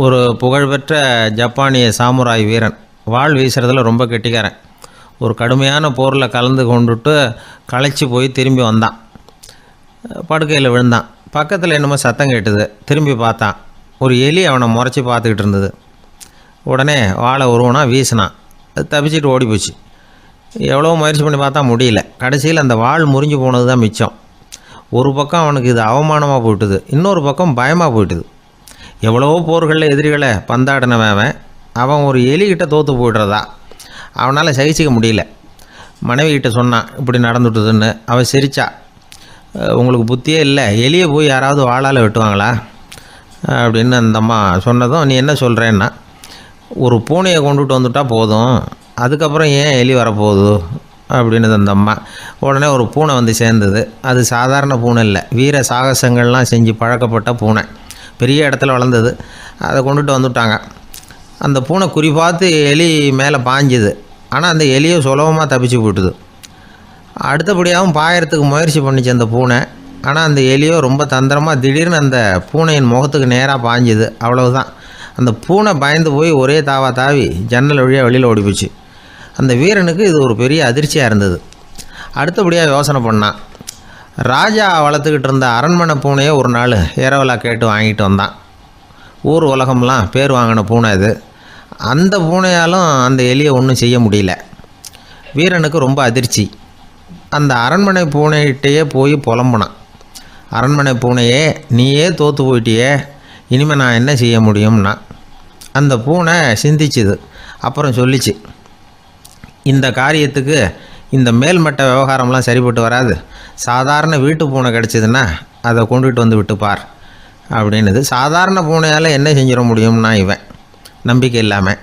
ஒரு புகழ்பெற்ற ஜப்பானிய சாமுராய் வீரன். வாள் வீசுறதுல ரொம்ப கெட்டிக்காரன். ஒரு கடுமையான போரில் கலந்து கொண்டுட்டு களைச்சி போய் திரும்பி வந்தான். படுக்கையில் விழுந்தான். பக்கத்தில் என்னமோ சத்தம் கேட்டுது. திரும்பி பார்த்தான். ஒரு எலி அவனை முறைச்சி பார்த்துக்கிட்டு இருந்தது. உடனே வாழை உருவனா வீசினான். அது தப்பிச்சிட்டு ஓடி போச்சு. எவ்வளோ முயற்சி பண்ணி பார்த்தா முடியல. கடைசியில் அந்த வாள் முறிஞ்சு போனது தான் மிச்சம். ஒரு பக்கம் அவனுக்கு இது அவமானமாக போயிட்டுது, இன்னொரு பக்கம் பயமாக போயிட்டுது. எவ்வளவோ போர்களில் எதிரிகளை பந்தாடினவன் அவன் ஒரு எலிகிட்ட தோற்று போய்டுறதா அவனால் சகிச்சிக்க முடியல. மனைவிகிட்ட சொன்னான் இப்படி நடந்துட்டுதுன்னு. அவள் சிரிச்சா. உங்களுக்கு புத்தியே இல்லை, எலியை போய் யாராவது வாளால் வெட்டுவாங்களா அப்படின்னு அந்த அம்மா சொன்னதும், நீ என்ன சொல்கிறேன்னா, ஒரு பூனையை கொண்டுட்டு வந்துட்டா போதும், அதுக்கப்புறம் ஏன் எலி வரப்போகுது அப்படின்னு அந்த அம்மா. உடனே ஒரு பூனை வந்து சேர்ந்தது. அது சாதாரண பூனை இல்லை, வீர சாகசங்கள்லாம் செஞ்சு பழக்கப்பட்ட பூனை. பெரிய இடத்துல வளர்ந்தது. அதை கொண்டுட்டு வந்துட்டாங்க. அந்த பூனை குறி பார்த்து எலி மேலே பாஞ்சுது. ஆனால் அந்த எலியை சுலபமாக தப்பிச்சு போட்டுது. அடுத்தபடியாகவும் பாயறதுக்கு முயற்சி பண்ணிச்சு அந்த பூனை. ஆனால் அந்த எலியோ ரொம்ப தந்திரமாக திடீர்னு அந்த பூனையின் முகத்துக்கு நேராக பாஞ்சுது. அவ்வளவுதான். அந்த பூனை பயந்து போய் ஒரே தாவி ஜன்னல் வழியாக வெளியில் ஓடிப்போச்சு. அந்த வீரனுக்கு இது ஒரு பெரிய அதிர்ச்சியாக இருந்தது. அடுத்தபடியாக யோசனை பண்ணான். ராஜா வளர்த்துக்கிட்டு இருந்த அரண்மனை பூனையை ஒரு நாள் இரவலாக கேட்டு வாங்கிட்டு வந்தான். ஊர் உலகம்லாம் பேர் வாங்கின பூனை இது. அந்த பூனையாலும் அந்த எலியை ஒன்றும் செய்ய முடியல. வீரனுக்கு ரொம்ப அதிர்ச்சி. அந்த அரண்மனை பூனைகிட்டையே போய் புலம்புனான். அரண்மனை பூனையே, நீயே தோற்று போயிட்டியே, இனிமேல் நான் என்ன செய்ய முடியும்னா. அந்த பூனை சிந்திச்சுது. அப்புறம் சொல்லிச்சு, இந்த காரியத்துக்கு இந்த மேல்மட்ட விவகாரம்லாம் சரிப்பட்டு வராது. சாதாரண வீட்டு பூனை கிடச்சிதுன்னா அதை கொண்டுகிட்டு வந்து விட்டுப்பார் அப்படின்னுது. சாதாரண பூனையால் என்ன செஞ்சிட முடியும்னா இவன் நம்பிக்கை இல்லாமல்.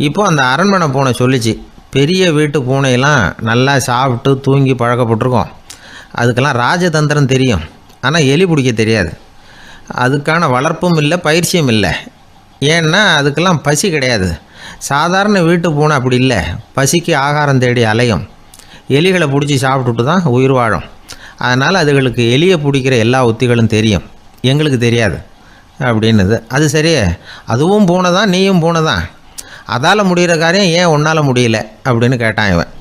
இப்போது அந்த அரண்மனை பூனை சொல்லிச்சு, பெரிய வீட்டு பூனையெல்லாம் நல்லா சாப்பிட்டு தூங்கி பழக்கப்பட்டிருக்கோம். அதுக்கெல்லாம் ராஜதந்திரம் தெரியும், ஆனால் எலி பிடிக்க தெரியாது. அதுக்கான வளர்ப்பும் இல்லை, பயிற்சியும் இல்லை. ஏன்னா அதுக்கெல்லாம் பசி கிடையாது. சாதாரண வீட்டு பூனை அப்படி இல்லை, பசிக்கு ஆகாரம் தேடி அலையும். எலிகளை பிடிச்சி சாப்பிட்டுட்டு தான் உயிர் வாழும். அதனால் அதுகளுக்கு எலியை பிடிக்கிற எல்லா உத்திகளும் தெரியும், எங்களுக்கு தெரியாது அப்படின்னுது. அது சரியே, அதுவும் பூனை தான், நீயும் பூனை தான், அதால் முடிகிற காரியம் ஏன் உன்னால் முடியல அப்படின்னு கேட்டான் இவன்.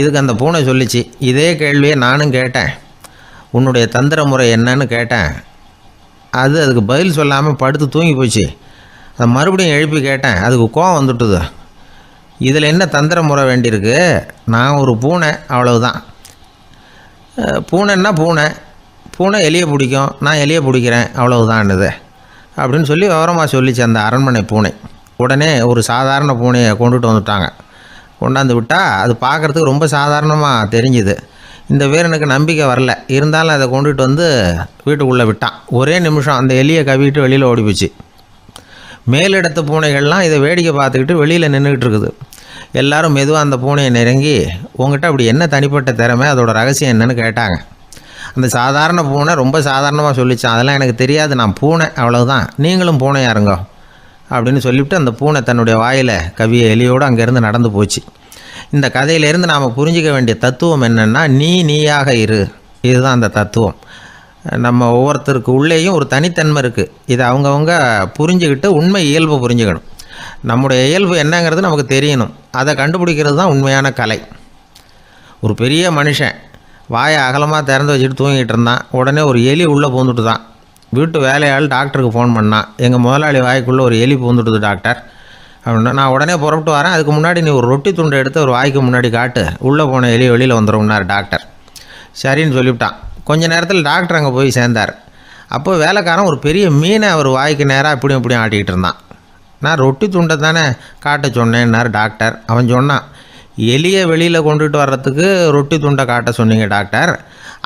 இதுக்கு அந்த பூனை சொல்லிச்சு, இதே கேள்வியை நானும் கேட்டேன், உன்னுடைய தந்திர முறை என்னன்னு கேட்டேன். அதுக்கு பதில் சொல்லாமல் படுத்து தூங்கி போச்சு. அதை மறுபடியும் எழுப்பி கேட்டேன், அதுக்கு கோவம் வந்துட்டுது. இதில் என்ன தந்திர முறை வேண்டியிருக்கு, நான் ஒரு பூனை, அவ்வளவுதான். பூனைன்னா பூனை, பூனை எலியை பிடிக்கும், நான் எலியை பிடிக்கிறேன், அவ்வளவுதான்னுது அப்படின்னு சொல்லி விவரமாக சொல்லிச்சு அந்த அரண்மனை பூனை. உடனே ஒரு சாதாரண பூனையை கொண்டுட்டு வந்துட்டாங்க. கொண்டாந்து விட்டால் அது பார்க்குறதுக்கு ரொம்ப சாதாரணமாக தெரிஞ்சுது. இந்த வீரனுக்கு நம்பிக்கை வரல. இருந்தாலும் அதை கொண்டுட்டு வந்து வீட்டுக்குள்ளே விட்டான். ஒரே நிமிஷம் அந்த எலியை கவிட்டு வெளியில் ஓடிப்போச்சு. மேலிடத்து பூனைகள்லாம் இதை வேடிக்கை பார்த்துக்கிட்டு வெளியில் நின்றுக்கிட்டு இருக்குது. எல்லோரும் மெதுவாக அந்த பூனையை நெருங்கி, உங்கள்கிட்ட அப்படி என்ன தனிப்பட்ட திறமை, அதோட ரகசியம் என்னன்னு கேட்டாங்க. அந்த சாதாரண பூனை ரொம்ப சாதாரணமாக சொல்லிச்சான், அதெல்லாம் எனக்கு தெரியாது, நான் பூனை, அவ்வளவுதான், நீங்களும் பூனையாக இருங்கோ அப்படின்னு சொல்லிவிட்டு அந்த பூனை தன்னுடைய வாயில் கவிய எலியோடு அங்கேருந்து நடந்து போச்சு. இந்த கதையிலேருந்து நாம் புரிஞ்சிக்க வேண்டிய தத்துவம் என்னென்னா, நீயாக இரு. இதுதான் அந்த தத்துவம். நம்ம ஒவ்வொருத்தருக்கு உள்ளேயும் ஒரு தனித்தன்மை இருக்குது. இதை அவங்கவுங்க புரிஞ்சுக்கிட்டு உண்மை இயல்பு புரிஞ்சுக்கணும். நம்முடைய இயல்பு என்னங்கிறது நமக்கு தெரியணும். அதை கண்டுபிடிக்கிறது தான் உண்மையான கலை. ஒரு பெரிய மனுஷன் வாயை அகலமாக திறந்து வச்சுட்டு தூங்கிட்டு இருந்தான். உடனே ஒரு எலி உள்ளே பூந்துட்டு தான். வீட்டு வேலையாள் டாக்டருக்கு ஃபோன் பண்ணான், எங்கள் முதலாளி வாய்க்குள்ளே ஒரு எலி பூந்துட்டுது டாக்டர் அப்படின்னா. நான் உடனே புறப்பட்டு வரேன், அதுக்கு முன்னாடி நீ ஒரு ரொட்டி துண்டை எடுத்து ஒரு வாய்க்கு முன்னாடி காட்டு, உள்ளே போன எலி வெளியில் வந்துடும்னார் டாக்டர். சரின்னு சொல்லிவிட்டான். கொஞ்ச நேரத்தில் டாக்டர் அங்கே போய் சேர்ந்தார். அப்போ வேலைக்காரன் ஒரு பெரிய மீனை அவர் வாய்க்கு நேராக இப்படியும் ஆட்டிக்கிட்டு இருந்தான். நான் ரொட்டி துண்டை தானே காட்ட சொன்னேன்னார் டாக்டர். அவன் சொன்னான், எலியை வெளியில் கொண்டுட்டு வர்றதுக்கு ரொட்டி துண்டை காட்ட சொன்னீங்க டாக்டர்,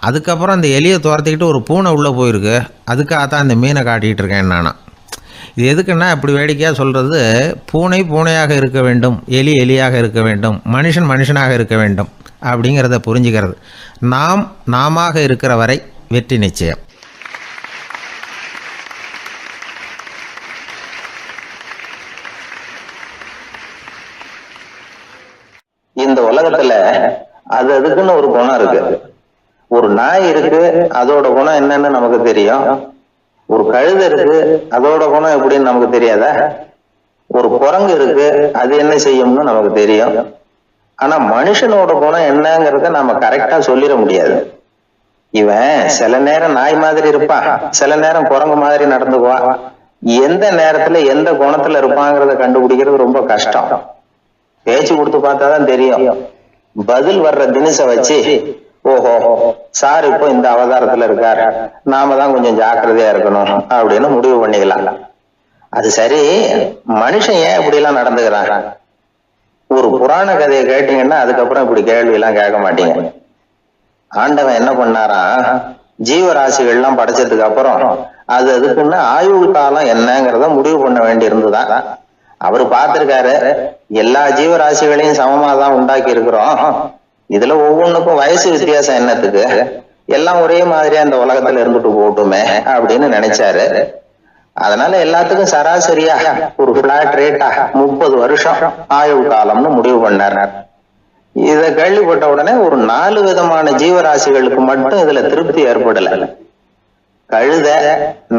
அதுக்கப்புறம் அந்த எலியை துரத்திக்கிட்டு ஒரு பூனை உள்ளே போயிருக்கு, அதுக்காக தான் அந்த மீனை காட்டிகிட்டு இருக்கேன் நானா. இது எதுக்குன்னா, இப்படி வேடிக்கையாக சொல்கிறது, பூனை பூனையாக இருக்க வேண்டும், எலி எலியாக இருக்க வேண்டும், மனுஷன் மனுஷனாக இருக்க வேண்டும் அப்படிங்கிறத புரிஞ்சுக்கிறது. நாம இருக்கிற வரை வெற்றி நிச்சயம். இந்த உலகத்துல அதுக்குன்னு ஒரு குணம் இருக்கு. ஒரு நாய் இருக்கு, அதோட குணம் என்னன்னு நமக்கு தெரியும். ஒரு கழுதை இருக்கு, அதோட குணம் எப்படின்னு நமக்கு தெரியாதா? ஒரு குரங்கு இருக்கு, அது என்ன செய்யும்னு நமக்கு தெரியும். ஆனா மனுஷனோட குணம் என்னங்கிறத நம்ம கரெக்டா சொல்லிட முடியாது. இவன் சில நேரம் நாய் மாதிரி இருப்பான், சில நேரம் குரங்கு மாதிரி நடந்துக்குவான். எந்த நேரத்துல எந்த குணத்துல இருப்பாங்கிறத கண்டுபிடிக்கிறது ரொம்ப கஷ்டம். பேச்சு கொடுத்து பார்த்தாதான் தெரியும். பதில் வர்ற தினச வச்சு, ஓஹோ சார் இப்போ இந்த அவதாரத்துல இருக்காரு, நாம தான் கொஞ்சம் ஜாக்கிரதையா இருக்கணும் அப்படின்னு முடிவு பண்ணிக்கலாம். அது சரி, மனுஷன் ஏன் இப்படி எல்லாம் நடந்துக்கிறான்? ஒரு புராண கதையை கேட்டீங்கன்னா அதுக்கப்புறம் இப்படி கேள்வி எல்லாம் கேட்க மாட்டீங்க. ஆண்டவன் என்ன பண்ணாராம், ஜீவராசிகள் எல்லாம் படைச்சதுக்கு அப்புறம் அது அதுக்குன்னு ஆயுள் காலம் என்னங்கிறத முடிவு பண்ண வேண்டி இருந்துதான். அவரு பார்த்திருக்காரு, எல்லா ஜீவராசிகளையும் சமமாதான் உண்டாக்கி இருக்கிறோம், இதுல ஒவ்வொன்றுக்கும் வயசு வித்தியாசம் என்னத்துக்கு, எல்லாம் ஒரே மாதிரியா இந்த உலகத்துல இருந்துட்டு போட்டுமே அப்படின்னு நினைச்சாரு. அதனால எல்லாத்துக்கும் சராசரியா ஒரு பிளாட் ரேட்டா 30 வருஷம் ஆயுள் காலம்னு முடிவு பண்ணார். இத கேள்விப்பட்ட உடனே ஒரு 4 விதமான ஜீவராசிகளுக்கு மட்டும் இதுல திருப்தி ஏற்படல. கழுத,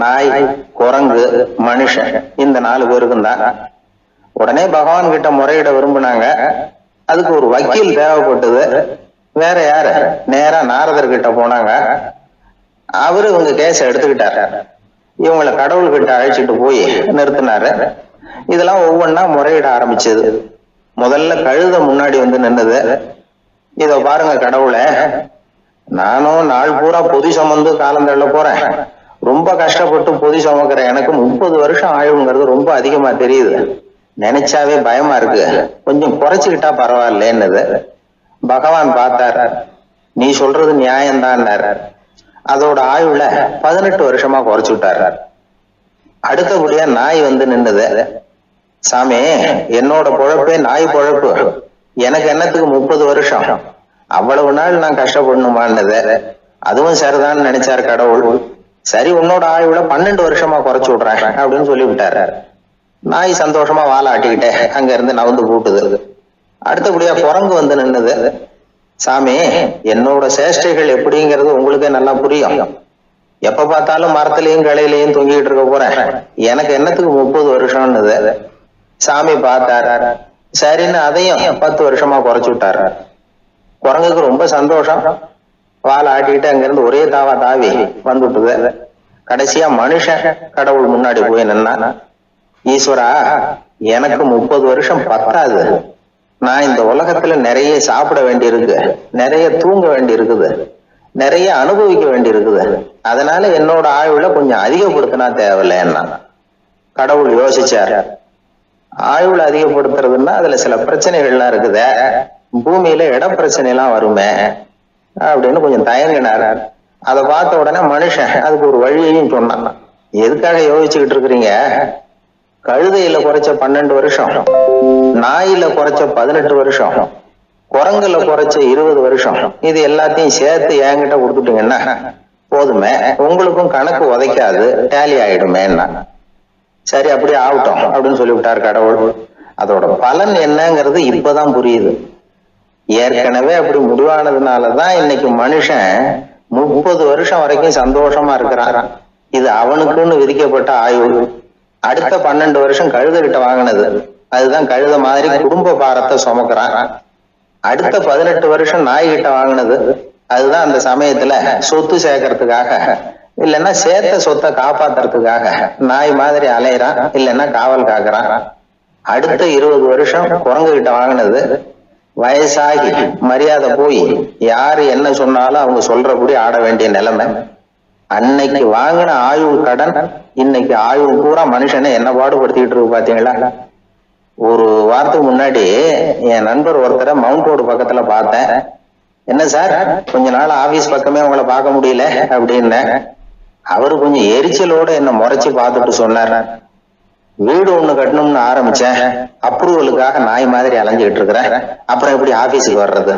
நாய், குரங்கு, மனுஷன், இந்த 4 பேருக்கும் தான். உடனே பகவான் கிட்ட முறையிட விரும்பினாங்க. அதுக்கு ஒரு வக்கீல் தேவைப்பட்டது. வேற யாரு, நேரா நாரதர் கிட்ட போனாங்க. அவரு இவங்க கேஸ எடுத்துக்கிட்டாரு. இவங்களை கடவுள்கிட்ட அழைச்சிட்டு போய் நிறுத்தினாரு. இதெல்லாம் ஒவ்வொன்னா முறையிட ஆரம்பிச்சது. முதல்ல கழுத முன்னாடி வந்து நின்னது. இத பாருங்க கடவுளை, நானும் நாள் பூரா பொதி சுமந்து காலம் தள்ள போறேன், ரொம்ப கஷ்டப்பட்டு பொதி சுமக்கிற எனக்கு 30 வருஷம் ஆயுங்கிறது ரொம்ப அதிகமா தெரியுது, நினைச்சாவே பயமா இருக்கு, கொஞ்சம் குறைச்சுக்கிட்டா பரவாயில்லன்னுது. பகவான் பார்த்தார், நீ சொல்றது நியாயம்தான். அதோட ஆயுள 18 வருஷமா குறைச்சு விட்டார். அடுத்தபடியா நாய் வந்து நின்னுது. சாமி, என்னோட பொழப்பே நாய் பொழப்பு, எனக்கு என்னத்துக்கு 30 வருஷம், அவ்வளவு நாள் நான் கஷ்டப்படணுமான்னது. அதுவும் சரிதான்னு நினைச்சாரு கடவுள். சரி, உன்னோட ஆயுள 12 வருஷமா குறைச்சு விடுறேன் அப்படின்னு சொல்லி விட்டாரு. நாய் சந்தோஷமா வாழை ஆட்டிக்கிட்டே அங்க இருந்து நவுந்து கூட்டுது. அடுத்தபடியா குரங்கு வந்து நின்னுது. சாமி, என்னோட சேஷ்டைகள் எப்படிங்கிறது உங்களுக்கே நல்லா புரியும், எப்ப பார்த்தாலும் மரத்திலையும் கிளையிலையும் தொங்கிட்டு இருக்க போறேன், எனக்கு என்னத்துக்கு 30 வருஷம்னுது. சாமி பார்த்தாரு. சரின்னு அதையும் 10 வருஷமா குறைச்சு விட்டாரு. குரங்குக்கு ரொம்ப சந்தோஷம், வாழை ஆட்டிக்கிட்டு அங்க இருந்து ஒரே தாவா தாவி வந்துட்டுது. கடைசியா மனுஷன் கடவுள் முன்னாடி போய் நின்னா. ஈஸ்வரா, எனக்கு 30 வருஷம் பத்தாது, நான் இந்த உலகத்துல நிறைய சாப்பிட வேண்டி இருக்கு, நிறைய தூங்க வேண்டி இருக்குது, நிறைய அனுபவிக்க வேண்டி இருக்குது, அதனால என்னோட ஆயுள கொஞ்சம் அதிகப்படுத்தினா தேவையில்லைன்னா. கடவுள் யோசிச்சாரு, ஆயுள் அதிகப்படுத்துறதுன்னா அதுல சில பிரச்சனைகள்லாம் இருக்குது, பூமியில இட பிரச்சனை எல்லாம் வருமே அப்படின்னு கொஞ்சம் தயங்கினார். அதை பார்த்த உடனே மனுஷன் அதுக்கு ஒரு வழியையும் சொன்னான். எதுக்காக யோசிச்சுக்கிட்டு இருக்கிறீங்க, கழுதையில குறைச்ச 12 வருஷம், நாயில குறைச்ச 18 வருஷம், குரங்குல குறைச்ச 20 வருஷம், இது எல்லாத்தையும் சேர்த்து என்கிட்ட கொடுத்துட்டீங்கன்னா போதுமே, உங்களுக்கும் கணக்கு உதைக்காது, டேலி ஆயிடுமேன்னா. சரி, அப்படியே ஆகட்டும் அப்படின்னு சொல்லிவிட்டார் கடவுள். அதோட பலன் என்னங்கிறது இப்பதான் புரியுது. ஏற்கனவே அப்படி முடிவானதுனாலதான் இன்னைக்கு மனுஷன் 30 வருஷம் வரைக்கும் சந்தோஷமா இருக்கிறான். இது அவனுக்குன்னு விதிக்கப்பட்ட ஆயுள். அடுத்த 12 வருஷம் கழுத கிட்ட வாங்கினது, அதுதான் கழுத மாதிரி குடும்ப பாரத்தை சுமக்கிறான். அடுத்த 18 வருஷம் நாய் கிட்ட வாங்கினது, அதுதான் அந்த சமயத்துல சொத்து சேர்க்கறதுக்காக, இல்லைன்னா சேர்த்த சொத்தை காப்பாத்துறதுக்காக நாய் மாதிரி அலையிறான், இல்லைன்னா காவல் காக்குறான். அடுத்த 20 வருஷம் குரங்கு கிட்ட வாங்கினது, வயசாகி மரியாதை போய் யாரு என்ன சொன்னாலும் அவங்க சொல்றபடி ஆட வேண்டிய நிலைமை. அன்னைக்கு வாங்கின ஆயுள் கடன் இன்னைக்கு ஆயுள் பூரா மனுஷனை என்ன பாடுபடுத்திட்டு இருக்கு பாத்தீங்களா. ஒரு வாரத்துக்கு முன்னாடி என் நண்பர் ஒருத்தரை மவுண்ட் ரோடு பக்கத்துல பார்த்தேன். என்ன சார், கொஞ்ச நாள் ஆபீஸ் பக்கமே உங்களை பார்க்க முடியல அப்படின்னு. அவரு கொஞ்சம் எரிச்சலோட என்ன முறைச்சு பார்த்துட்டு சொன்னார், வீடு ஒண்ணு கட்டணும்னு ஆரம்பிச்சேன், அப்ரூவலுக்காக நாய் மாதிரி அலைஞ்சுக்கிட்டு இருக்கிறேன், அப்புறம் எப்படி ஆபீஸுக்கு வர்றது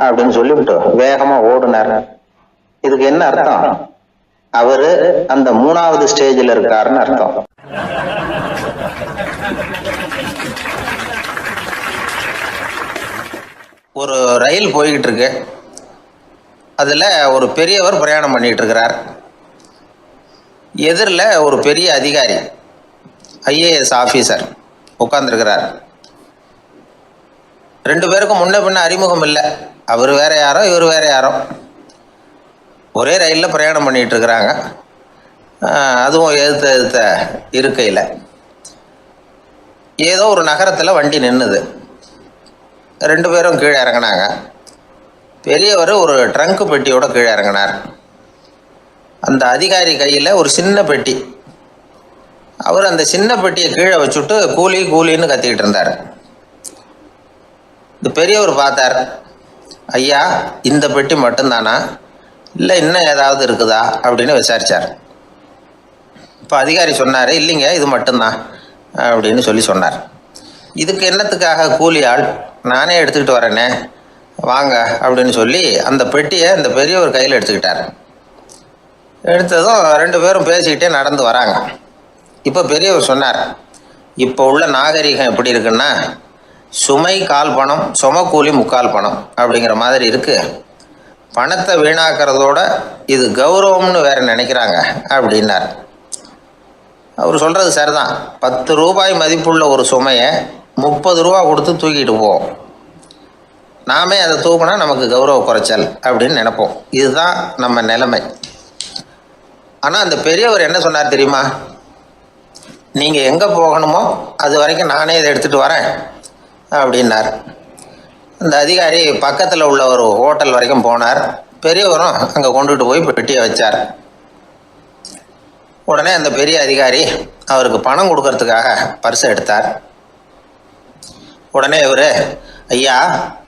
அப்படின்னு சொல்லிவிட்டு வேகமா ஓடுனார். இதுக்கு என்ன அர்த்தம், அவரு அந்த 3வது ஸ்டேஜ்ல இருக்காருன்னு அர்த்தம். ஒரு ரயில் போய்கிட்டு இருக்கு, அதுல ஒரு பெரியவர் பிரயாணம் பண்ணிட்டு இருக்கிறார். எதிரில் ஒரு பெரிய அதிகாரி, ஐஏஎஸ் ஆஃபீஸர் உட்காந்துருக்கிறார். 2 பேருக்கும் முன்ன பின்ன அறிமுகம் இல்லை. அவர் வேற யாரோ, இவர் வேற யாரோ. ஒரே ரயிலில் பிரயாணம் பண்ணிகிட்டு இருக்கிறாங்க. அதுவும் எதிர்த்த இருக்கையில். ஏதோ ஒரு நகரத்தில் வண்டி நின்றுது. 2 பேரும் கீழே இறங்கினாங்க. பெரியவர் ஒரு ட்ரங்கு பெட்டியோட கீழே இறங்கினார். அந்த அதிகாரி கையில் ஒரு சின்ன பெட்டி. அவர் அந்த சின்ன பெட்டியை கீழே வச்சுட்டு கூலி கூலின்னு கத்திக்கிட்டு இருந்தார். இந்த பெரியவர் பார்த்தார். ஐயா, இந்த பெட்டி மட்டும்தானா, இல்லை இன்னும் ஏதாவது இருக்குதா அப்படின்னு விசாரித்தார். இப்போ அதிகாரி சொன்னார், இல்லைங்க இது மட்டும்தான் அப்படின்னு சொன்னார். இதுக்கு என்னத்துக்காக கூலி ஆள், நானே எடுத்துக்கிட்டு வரேனே, வாங்க அப்படின்னு சொல்லி அந்த பெட்டியை இந்த பெரியவர் கையில் எடுத்துக்கிட்டார். எடுத்ததும் 2 பேரும் பேசிக்கிட்டே நடந்து வராங்க. இப்போ பெரியவர் சொன்னார், இப்போ உள்ள நாகரிகம் எப்படி இருக்குன்னா, சுமை கால் பணம், சுமக்கூலி முக்கால் பணம் அப்படிங்கிற மாதிரி இருக்குது. பணத்தை வீணாக்கிறதோட இது கௌரவம்னு வேற நினைக்கிறாங்க அப்படின்னார். அவர் சொல்கிறது சரிதான். 10 ரூபாய் மதிப்புள்ள ஒரு சுமையை 30 ரூபா கொடுத்து தூக்கிட்டு போவோம். நாமே அதை தூக்குனா நமக்கு கௌரவ குறைச்சல் அப்படின்னு நினைப்போம். இதுதான் நம்ம நிலைமை. ஆனால் அந்த பெரியவர் என்ன சொன்னார் தெரியுமா? நீங்கள் எங்கே போகணுமோ அது வரைக்கும் நானே இதை எடுத்துகிட்டு வரேன் அப்படின்னார். அந்த அதிகாரி பக்கத்தில் உள்ள ஒரு ஹோட்டல் வரைக்கும் போனார். பெரியவரும் அங்கே கொண்டுட்டு போய் பெட்டியை வச்சார். உடனே அந்த பெரிய அதிகாரி அவருக்கு பணம் கொடுக்கறதுக்காக பர்ஸை எடுத்தார். உடனே இவர், ஐயா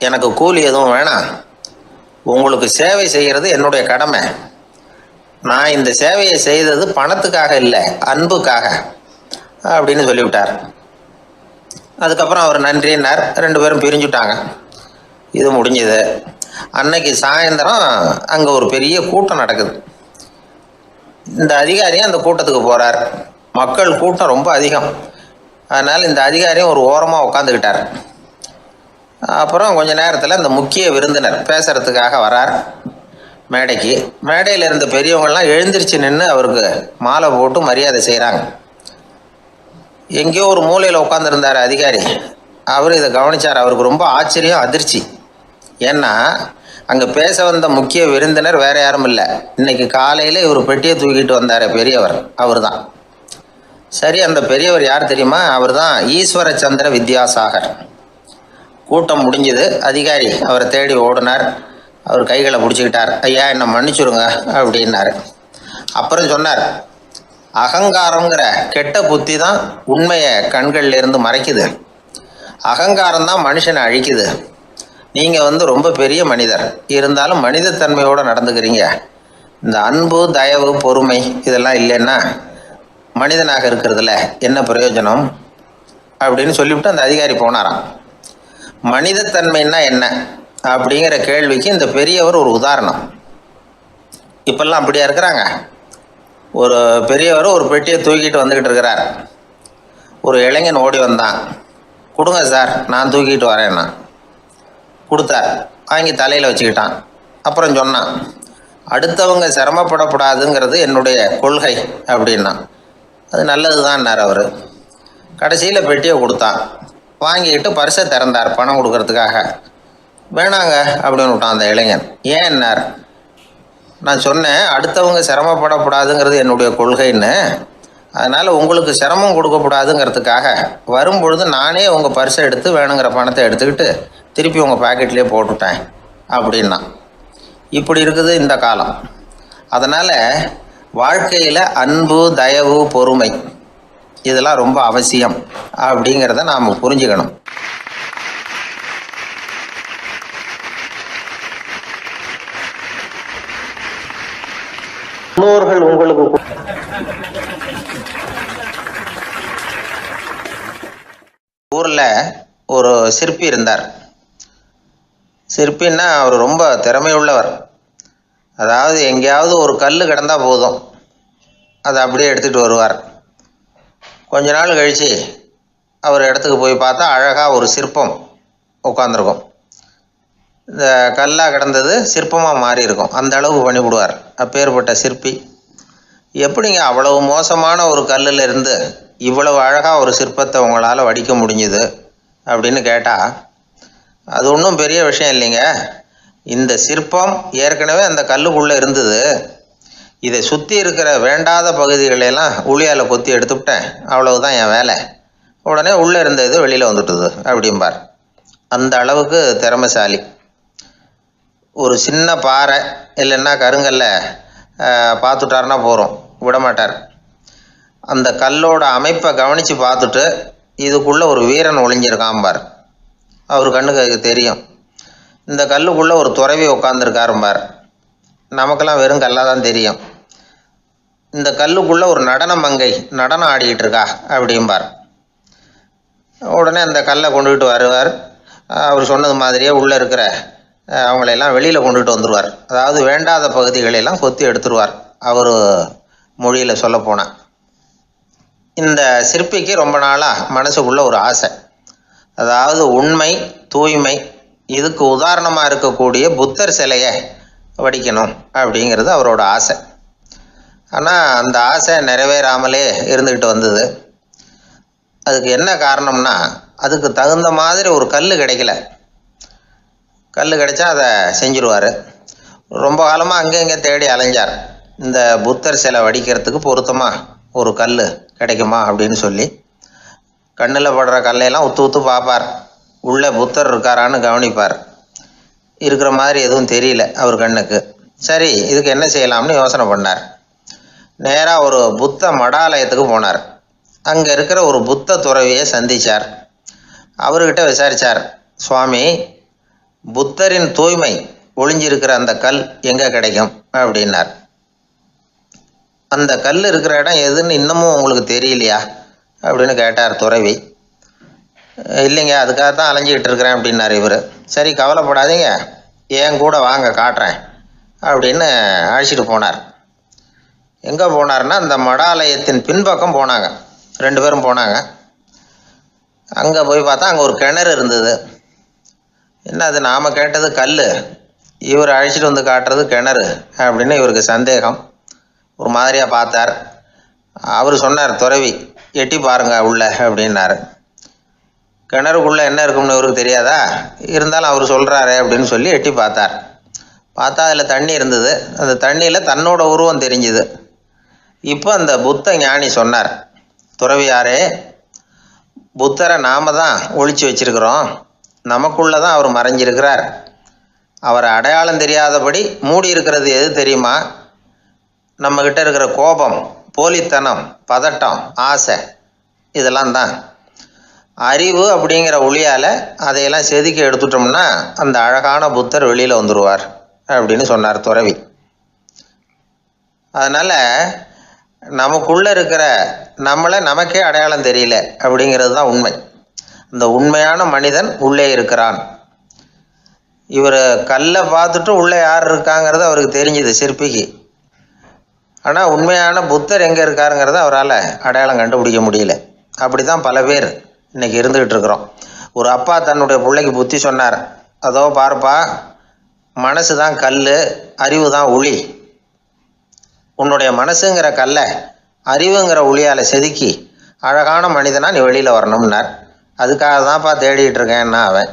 எனக்கு கூலி எதுவும் வேணாம், உங்களுக்கு சேவை செய்கிறது என்னுடைய கடமை. நான் இந்த சேவையை செய்தது பணத்துக்காக இல்லை, அன்புக்காக அப்படின்னு சொல்லிவிட்டார். அதுக்கப்புறம் அவர் நன்றின்னார். 2 பேரும் பிரிஞ்சுட்டாங்க. இது முடிஞ்சது. அன்னைக்கு சாயந்தரம் அங்கே ஒரு பெரிய கூட்டம் நடக்குது. இந்த அதிகாரியும் அந்த கூட்டத்துக்கு போகிறார். மக்கள் கூட்டம் ரொம்ப அதிகம். அதனால் இந்த அதிகாரியும் ஒரு ஓரமாக உட்காந்துக்கிட்டார். அப்புறம் கொஞ்ச நேரத்தில் இந்த முக்கிய விருந்தினர் பேசுகிறதுக்காக வரார் மேடைக்கு. மேடையில் இருந்த பெரியவங்கள்லாம் எழுந்திரிச்சு நின்று அவருக்கு மாலை போட்டு மரியாதை செய்கிறாங்க. எங்கேயோ ஒரு மூலையில் உட்காந்துருந்தார் அதிகாரி. அவர் இதை கவனித்தார். அவருக்கு ரொம்ப ஆச்சரியம், அதிர்ச்சி. ஏன்னா அங்கே பேச வந்த முக்கிய விருந்தினர் வேற யாரும் இல்லை, இன்னைக்கு காலையில் இவர் பெட்டியை தூக்கிட்டு வந்தார் பெரியவர், அவர் தான். சரி, அந்த பெரியவர் யார் தெரியுமா? அவர் தான் ஈஸ்வர சந்திர வித்யாசாகர். கூட்டம் முடிஞ்சது. அதிகாரி அவரை தேடி ஓடினார். அவர் கைகளை பிடிச்சிக்கிட்டார். ஐயா என்னை மன்னிச்சுடுங்க அப்படின்னாரு. அப்புறம் சொன்னார், அகங்காரங்கிற கெட்ட புத்தி தான் உண்மையை கண்கள்ல இருந்து மறைக்குது. அகங்காரம் தான் மனுஷனை அழிக்குது. நீங்கள் ரொம்ப பெரிய மனிதர், இருந்தாலும் மனிதத்தன்மையோடு நடந்துக்கிறீங்க. இந்த அன்பு, தயவு, பொறுமை இதெல்லாம் இல்லைன்னா மனிதனாக இருக்கிறதுல என்ன பிரயோஜனம் அப்படின்னு சொல்லிவிட்டு அந்த அதிகாரி போனாராம். மனிதத்தன்மைன்னா என்ன அப்படிங்கிற கேள்விக்கு இந்த பெரியவர் ஒரு உதாரணம். இப்பெல்லாம் அப்படியா இருக்கிறாங்க? ஒரு பெரியவர் ஒரு பெட்டியை தூக்கிட்டு வந்துக்கிட்டு இருக்கிறார். ஒரு இளைஞன் ஓடி வந்தான். கொடுங்க சார், நான் தூக்கிட்டு வரேன்னா. கொடுத்தார். வாங்கி தலையில் வச்சுக்கிட்டான். அப்புறம் சொன்னான், அடுத்தவங்க சிரமப்படக்கூடாதுங்கிறது என்னுடைய கொள்கை அப்படின்னா. அது நல்லது தான்னார் அவர். கடைசியில் பெட்டியை கொடுத்தான். வாங்கிக்கிட்டு பர்ஸை திறந்தார் பணம் கொடுக்கறதுக்காக. வேணாங்க அப்படின்னு விட்டான் அந்த இளைஞன். ஏன்னார்? நான் சொன்னேன் அடுத்தவங்க சிரமப்படக்கூடாதுங்கிறது என்னுடைய கொள்கைன்னு. அதனால் உங்களுக்கு சிரமம் கொடுக்கக்கூடாதுங்கிறதுக்காக வரும்பொழுது நானே உங்கள் பர்ஸை எடுத்து வேணுங்கிற பணத்தை எடுத்துக்கிட்டு திருப்பி உங்கள் பாக்கெட்லேயே போட்டுட்டேன் அப்படின்னா. இப்படி இருக்குது இந்த காலம். அதனால் வாழ்க்கையில் அன்பு, தயவு, பொறுமை இதெல்லாம் ரொம்ப அவசியம் அப்படிங்கிறத நாம் புரிஞ்சுக்கணும். முன்னோர்கள் உங்களுக்கு ஊரில் ஒரு சிற்பி இருந்தார். சிற்பின்னா அவர் ரொம்ப திறமையுள்ளவர். அதாவது எங்கேயாவது ஒரு கல் கிடந்தா போதும், அதை அப்படியே எடுத்துகிட்டு வருவார். கொஞ்ச நாள் கழித்து அவர் இடத்துக்கு போய் பார்த்தா அழகாக ஒரு சிற்பம் உட்காந்துருக்கும். இந்த கல்லாக கிடந்தது சிற்பமாக மாறி இருக்கும். அந்த அளவுக்கு பண்ணிவிடுவார் அப்பேற்பட்ட சிற்பி. எப்படிங்க அவ்வளவு மோசமான ஒரு கல்லில் இருந்து இவ்வளவு அழகாக ஒரு சிற்பத்தை உங்களால் வடிக்க முடிஞ்சுது அப்படின்னு கேட்டால், அது ஒன்றும் பெரிய விஷயம் இல்லைங்க. இந்த சிற்பம் ஏற்கனவே அந்த கல்லுக்குள்ளே இருந்தது. இதை சுற்றி இருக்கிற வேண்டாத பகுதிகளெல்லாம் உளியால் கொத்தி எடுத்துவிட்டேன், அவ்வளவுதான் என் வேலை. உடனே உள்ளே இருந்த இது வெளியில் வந்துட்டுது அப்படிம்பார். அந்த அளவுக்கு திறமைசாலி. ஒரு சின்ன பாறை இல்லைன்னா கருங்கல்ல பார்த்துட்டாருன்னா போகிறோம், விடமாட்டார். அந்த கல்லோட அமைப்பை கவனித்து பார்த்துட்டு இதுக்குள்ளே ஒரு வீரன் ஒளிஞ்சிருக்காம்பார். அவர் கண்ணுக்கு தெரியும். இந்த கல்லுக்குள்ளே ஒரு துறவி உட்காந்துருக்காரும்பார். நமக்கெல்லாம் வெறும் கல்லாக தான் தெரியும். இந்த கல்லுக்குள்ளே ஒரு நடன மங்கை நடனம் ஆடிக்கிட்டு இருக்கா அப்படிம்பார். உடனே அந்த கல்லை கொண்டுகிட்டு வருவார். அவர் சொன்னது மாதிரியே உள்ளே இருக்கிற அவங்களையெல்லாம் வெளியில் கொண்டுகிட்டு வந்துடுவார். அதாவது வேண்டாத பகுதிகளெல்லாம் கொத்தி எடுத்துருவார். அவர் மொழியில் சொல்லப்போனால், இந்த சிற்பிக்கு ரொம்ப நாளாக மனசுக்குள்ளே ஒரு ஆசை. அதாவது உண்மை, தூய்மை, இதுக்கு உதாரணமாக இருக்கக்கூடிய புத்தர் சிலையை வடிக்கணும் அப்படிங்கிறது அவரோட ஆசை. ஆனால் அந்த ஆசை நிறைவேறாமலே இருந்துக்கிட்டு வந்தது. அதுக்கு என்ன காரணம்னா, அதுக்கு தகுந்த மாதிரி ஒரு கல் கிடைக்கல. கல் கிடைச்சா அதை செஞ்சுருவார். ரொம்ப காலமாக அங்கே இங்கே தேடி அலைஞ்சார். இந்த புத்தர் சிலை வடிக்கிறதுக்கு பொருத்தமாக ஒரு கல் கிடைக்குமா அப்படின்னு சொல்லி கண்ணில் படுற கல்லையெல்லாம் உத்து உத்து பார்ப்பார். உள்ளே புத்தர் இருக்காரான்னு கவனிப்பார். இருக்கிற மாதிரி எதுவும் தெரியல அவர் கண்ணுக்கு. சரி, இதுக்கு என்ன செய்யலாம்னு யோசனை பண்ணார். நேராக ஒரு புத்த மடாலயத்துக்கு போனார். அங்கே இருக்கிற ஒரு புத்த துறவியை சந்தித்தார். அவர்கிட்ட விசாரித்தார், சுவாமி, புத்தரின் தூய்மை ஒளிஞ்சிருக்கிற அந்த கல் எங்கே கிடைக்கும் அப்படின்னார். அந்த கல் இருக்கிற இடம் எதுன்னு இன்னமும் உங்களுக்கு தெரியலையா அப்படின்னு கேட்டார் துறவி. இல்லைங்க, அதுக்காகத்தான் அலைஞ்சிக்கிட்டு இருக்கிறேன் அப்படின்னார் இவர். சரி, கவலைப்படாதீங்க, என் கூட வாங்க காட்டுறேன் அப்படின்னு அழைச்சிட்டு போனார். எங்கே போனார்னா, அந்த மடாலயத்தின் பின்பக்கம் போனாங்க. 2 பேரும் போனாங்க. அங்கே போய் பார்த்தா அங்கே ஒரு கிணறு இருந்தது. என்ன அது, நாம் கேட்டது கல், இவர் அழைச்சிட்டு வந்து காட்டுறது கிணறு அப்படின்னு இவருக்கு சந்தேகம். ஒரு மாதிரியாக பார்த்தார். அவர் சொன்னார், துறவி எட்டி பாருங்க உள்ள அப்படின்னாரு. கிணறுக்குள்ளே என்ன இருக்கும்னு இவருக்கு தெரியாதா, இருந்தாலும் அவர் சொல்கிறாரு அப்படின்னு சொல்லி எட்டி பார்த்தார். பார்த்தா அதில் தண்ணி இருந்தது. அந்த தண்ணியில் தன்னோட உருவம் தெரிஞ்சுது. இப்போ அந்த புத்த ஞானி சொன்னார், துறவியாரே, புத்தரை நாம தான் ஒழிச்சு வச்சிருக்கிறோம், நமக்குள்ளே தான் அவர் மறைஞ்சிருக்கிறார். அவரை அடையாளம் தெரியாதபடி மூடி இருக்கிறது எது தெரியுமா? நம்மக்கிட்ட இருக்கிற கோபம், போலித்தனம், பதட்டம், ஆசை, இதெல்லாம் தான். அறிவு அப்படிங்கிற ஒளியால் அதையெல்லாம் செதுக்கி எடுத்துட்டோம்னா அந்த அழகான புத்தர் வெளியில் வந்துடுவார் அப்படின்னு சொன்னார் துறவி. அதனால் நமக்குள்ளே இருக்கிற நம்மளை நமக்கே அடையாளம் தெரியல அப்படிங்கிறது தான் உண்மை. அந்த உண்மையான மனிதன் உள்ளே இருக்கிறான். இவர் கல்லை பார்த்துட்டு உள்ளே யார் இருக்காங்கிறது அவருக்கு தெரிஞ்சுது சிற்பிக்கு. ஆனால் உண்மையான புத்தர் எங்கே இருக்காருங்கிறத அவரால் அடையாளம் கண்டுபிடிக்க முடியல. அப்படி தான் பல பேர் இன்றைக்கி இருந்துக்கிட்டு இருக்கிறோம். ஒரு அப்பா தன்னுடைய பிள்ளைக்கு புத்தி சொன்னார், அதோ பாருப்பா, மனசு தான் கல், அறிவு தான் உளி. உன்னுடைய மனசுங்கிற கல்லை அறிவுங்கிற ஒளியால் செதுக்கி அழகான மனிதனாக நீ வெளியில் வரணும்னார். அதுக்காக தான்ப்பா தேடிகிட்டு இருக்கேன்னா அவன்.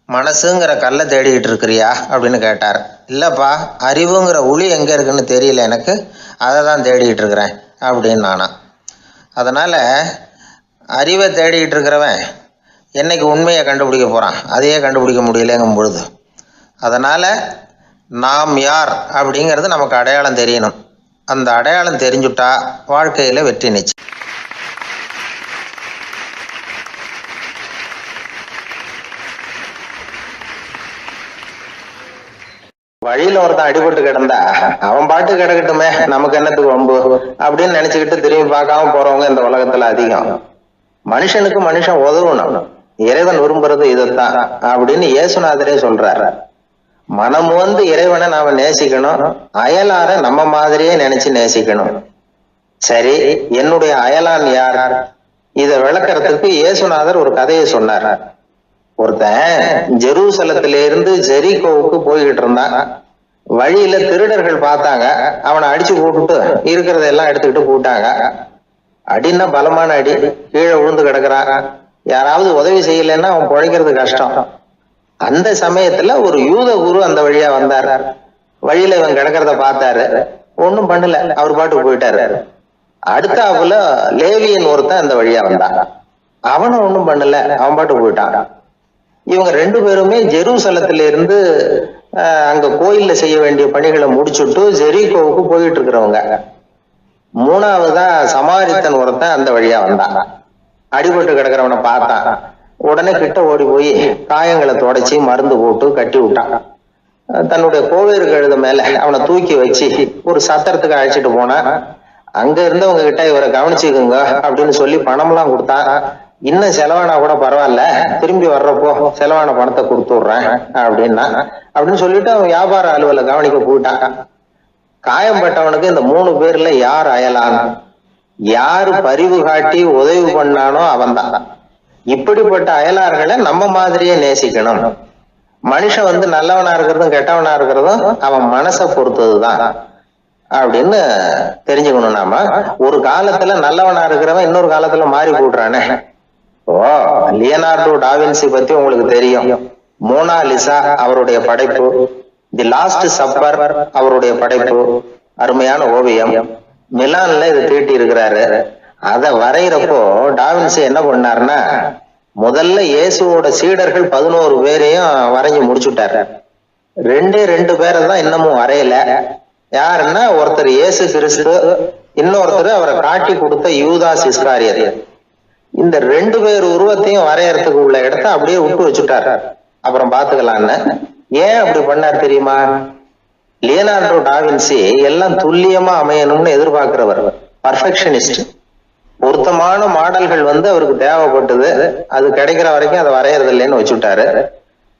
மனசுங்கிற கல்லை தேடிக்கிட்டு இருக்கிறியா அப்படின்னு கேட்டார். இல்லைப்பா, அறிவுங்கிற ஒளி எங்கே இருக்குன்னு தெரியல எனக்கு, அதை தான் தேடிக்கிட்டு இருக்கிறேன் அப்படின்னு நானா. அதனால் அறிவை தேடிக்கிட்டு இருக்கிறவன் என்னைக்கு உண்மையை கண்டுபிடிக்க போகிறான், அதையே கண்டுபிடிக்க முடியலைங்கும் பொழுது. அதனால் நாம் யார் அப்படிங்கிறது நமக்கு அடையாளம் தெரியணும். அந்த அடையாளம் தெரிஞ்சுட்டா வாழ்க்கையில் வெற்றி நிச்சயம். வழியில ஒருத்தன் அடிபட்டு கிடந்தா அவன் பாட்டு கிடக்கட்டுமே, நமக்கு என்னத்துக்கு வம்பு அப்படின்னு நினைச்சுக்கிட்டு திரும்பி பார்க்காம போறவங்க இந்த உலகத்துல அதிகம். மனுஷனுக்கு மனுஷன் உதவணும், இறைவன் விரும்புறது இதைத்தான் அப்படின்னு இயேசுநாதரே சொல்றாரு. மனம் வந்து இறைவனை நாம நேசிக்கணும், அயலார நம்ம மாதிரியே நினைச்சு நேசிக்கணும். சரி, என்னுடைய அயலான் யார்? இதை விளக்கறதுக்கு இயேசுநாதர் ஒரு கதையை சொன்னார். ஒருத்தன் ஜெருசலத்தில இருந்து ஜெரிகோவுக்கு போய்கிட்டு இருந்தான். வழியில திருடர்கள் பார்த்தாங்க, அவனை அடிச்சு போட்டுட்டு இருக்கிறதெல்லாம் எடுத்துக்கிட்டு போட்டாங்க. அடின்னா பலமான அடி, கீழே விழுந்து கிடக்குறான். யாராவது உதவி செய்யலைன்னா அவன் பிழைக்கிறது கஷ்டம். அந்த சமயத்துல ஒரு யூத குரு அந்த வழியா வந்தாரு. வழியில இவன் கிடக்கிறத பார்த்தாரு, ஒண்ணும் பண்ணல, அவர் பாட்டுக்கு போயிட்டாரு. அடுத்தாப்புல லேவியன் ஒருத்தன் அந்த வழியா வந்தான், அவனும் ஒண்ணும் பண்ணல, அவன் பாட்டுக்கு போயிட்டான். இவங்க ரெண்டு பேருமே ஜெருசலத்துல இருந்து அங்க கோயில்ல செய்ய வேண்டிய பணிகளை முடிச்சுட்டு ஜெரிகோவுக்கு போயிட்டு இருக்கிறவங்க. மூணாவதா சமாரித்தன் ஒருத்தன் அந்த வழியா வந்தான். அடிபட்டு கிடக்கிறவனை பார்த்தான், உடனே கிட்ட ஓடி போய் காயங்களை தொடச்சி மருந்து போட்டு கட்டி விட்டான். தன்னுடைய கோவேறு கழுத மேல அவனை தூக்கி வச்சு ஒரு சத்திரத்துக்கு அழைச்சிட்டு போனான். அங்க இருந்தவங்க கிட்ட இவரை கவனிச்சுக்குங்க அப்படின்னு சொல்லி பணம்லாம் கொடுத்தான். இன்னும் செலவானா கூட பரவாயில்ல, திரும்பி வர்றப்போ செலவான பணத்தை கொடுத்து விடுறேன் அப்படின்னா அப்படின்னு சொல்லிட்டு அவன் வியாபார அலுவலை கவனிக்க போயிட்டான். காயம்பட்டவனுக்கு இந்த 3 பேர்ல யார் அயலான், யாரு பரிவு காட்டி உதவி பண்ணானோ அவன் தான். இப்படிப்பட்ட அயலார்களை நம்ம மாதிரியே நேசிக்கணும். மனுஷன் நல்லவனா இருக்கிறதும் கெட்டவனா இருக்கிறதும் அவன் மனசை பொறுத்ததுதான் அப்படின்னு தெரிஞ்சுக்கணும். நாம ஒரு காலத்துல நல்லவனா இருக்கிறவன் இன்னொரு காலத்துல மாறி போடுறானே. ஓ, லியனார்டோ டாவின்சி பத்தி உங்களுக்கு தெரியும். மோனாலிசா அவருடைய படைப்பு, தி லாஸ்ட் சப்பர் அவருடைய படைப்பு, அருமையான ஓவியம். மிலான்ல இது தீட்டி இருக்கிறாரு. அத வரைகிறப்போ டாவின்சி என்ன பண்ணாருன்னா, முதல்ல இயேசுவோட சீடர்கள் 11 பேரையும் வரைஞ்சு முடிச்சுட்டாரு. 2 பேரை தான் இன்னமும் வரையல. யாருன்னா, ஒருத்தர் இயேசு கிறிஸ்து, இன்னொருத்தர் அவரை காட்டி கொடுத்த யூதாஸ் இஸ்காரியர். இந்த 2 பேர் உருவத்தையும் வரையறதுக்கு உள்ள இடத்த அப்படியே விட்டு வச்சுட்டாரு, அப்புறம் பாத்துக்கலான்னு. ஏன் அப்படி பண்ணார் தெரியுமா? லியனார்டோ டாவின்சி எல்லாம் துல்லியமா அமையணும்னு எதிர்பார்க்கிறவர், பர்ஃபெக்ஷனிஸ்ட். பொருத்தமான மாடல்கள் அவருக்கு தேவைப்பட்டது, அது கிடைக்கிற வரைக்கும் அதை வரையறது இல்லைன்னு வச்சுட்டாரு.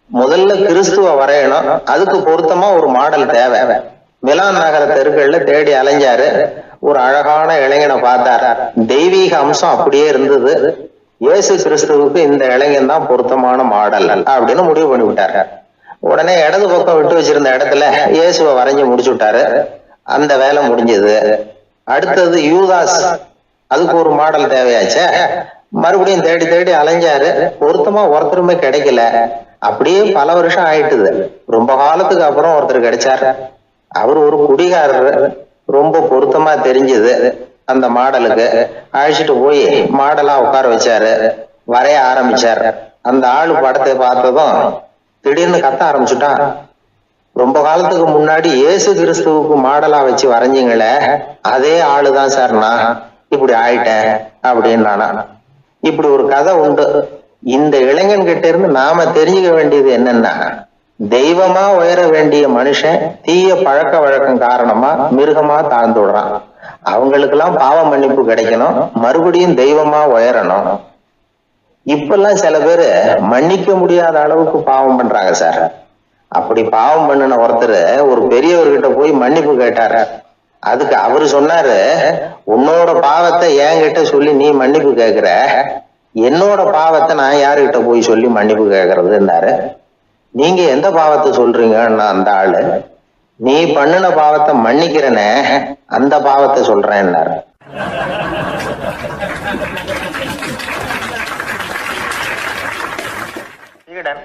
முதல்ல கிறிஸ்துவ வரையணும், அதுக்கு பொருத்தமா ஒரு மாடல் தேவை. மிலான் நகர தெருக்கள்ல தேடி அலைஞ்சாரு, ஒரு அழகான இளைஞனை பார்த்தாரு. தெய்வீக அம்சம் அப்படியே இருந்தது. இயேசு கிறிஸ்துவுக்கு இந்த இளைஞன் தான் பொருத்தமான மாடல் அப்படின்னு முடிவு பண்ணி விட்டாரு. உடனே இடது பக்கம் விட்டு வச்சிருந்த இடத்துல இயேசுவை வரைஞ்சு முடிச்சு விட்டாரு. அந்த வேலை முடிஞ்சது. அடுத்தது யூதாஸ், அதுக்கு ஒரு மாடல் தேவையாச்சே. மறுபடியும் தேடி தேடி அலைஞ்சாரு, பொருத்தமா ஒருத்தருமே கிடைக்கல. அப்படியே பல வருஷம் ஆயிட்டுது. ரொம்ப காலத்துக்கு அப்புறம் ஒருத்தர் கிடைச்சாரு. அவர் ஒரு குடிகாரர், ரொம்ப பொருத்தமா தெரிஞ்சது அந்த மாடலுக்கு. அழைச்சிட்டு போய் மாடலா உட்கார வச்சாரு, வரைய ஆரம்பிச்சாரு. அந்த ஆளு படத்தை பார்த்ததும் திடீர்னு கத்த ஆரம்பிச்சுட்டான். ரொம்ப காலத்துக்கு முன்னாடி இயேசு கிறிஸ்துவுக்கு மாடலா வச்சு வரைஞ்சிங்களே, அதே ஆளுதான் சார், நான் இப்படி ஆயிட்டேன் அப்படின்னு. இப்படி ஒரு கதை உண்டு. இந்த இளைஞன் கிட்ட இருந்து நாம தெரிஞ்சுக்க வேண்டியது என்னன்னா, தெய்வமா உயர வேண்டிய மனுஷன் தீய பழக்க வழக்கம் காரணமா மிருகமா தாழ்ந்து விடுறான். அவங்களுக்கு எல்லாம் பாவ மன்னிப்பு கிடைக்கணும், மறுபடியும் தெய்வமா உயரணும். இப்பெல்லாம் சில பேரு மன்னிக்க முடியாத அளவுக்கு பாவம் பண்றாங்க சார். அப்படி பாவம் பண்ணின ஒருத்தர் ஒரு பெரியவர்கிட்ட போய் மன்னிப்பு கேட்டாரு. அதுக்கு அவரு சொன்னாரு, உன்னோட பாவத்தை என்கிட்ட சொல்லி நீ மன்னிப்பு கேக்குற, என்னோட பாவத்தை நான் யாருகிட்ட போய் சொல்லி மன்னிப்பு கேக்குறதுன்னாரு. நீங்க எந்த பாவத்தை சொல்றீங்கன்னா, அந்த ஆளு, நீ பண்ணின பாவத்தை மன்னிக்கிறனே அந்த பாவத்தை சொல்றேன்னாரு. சீடன்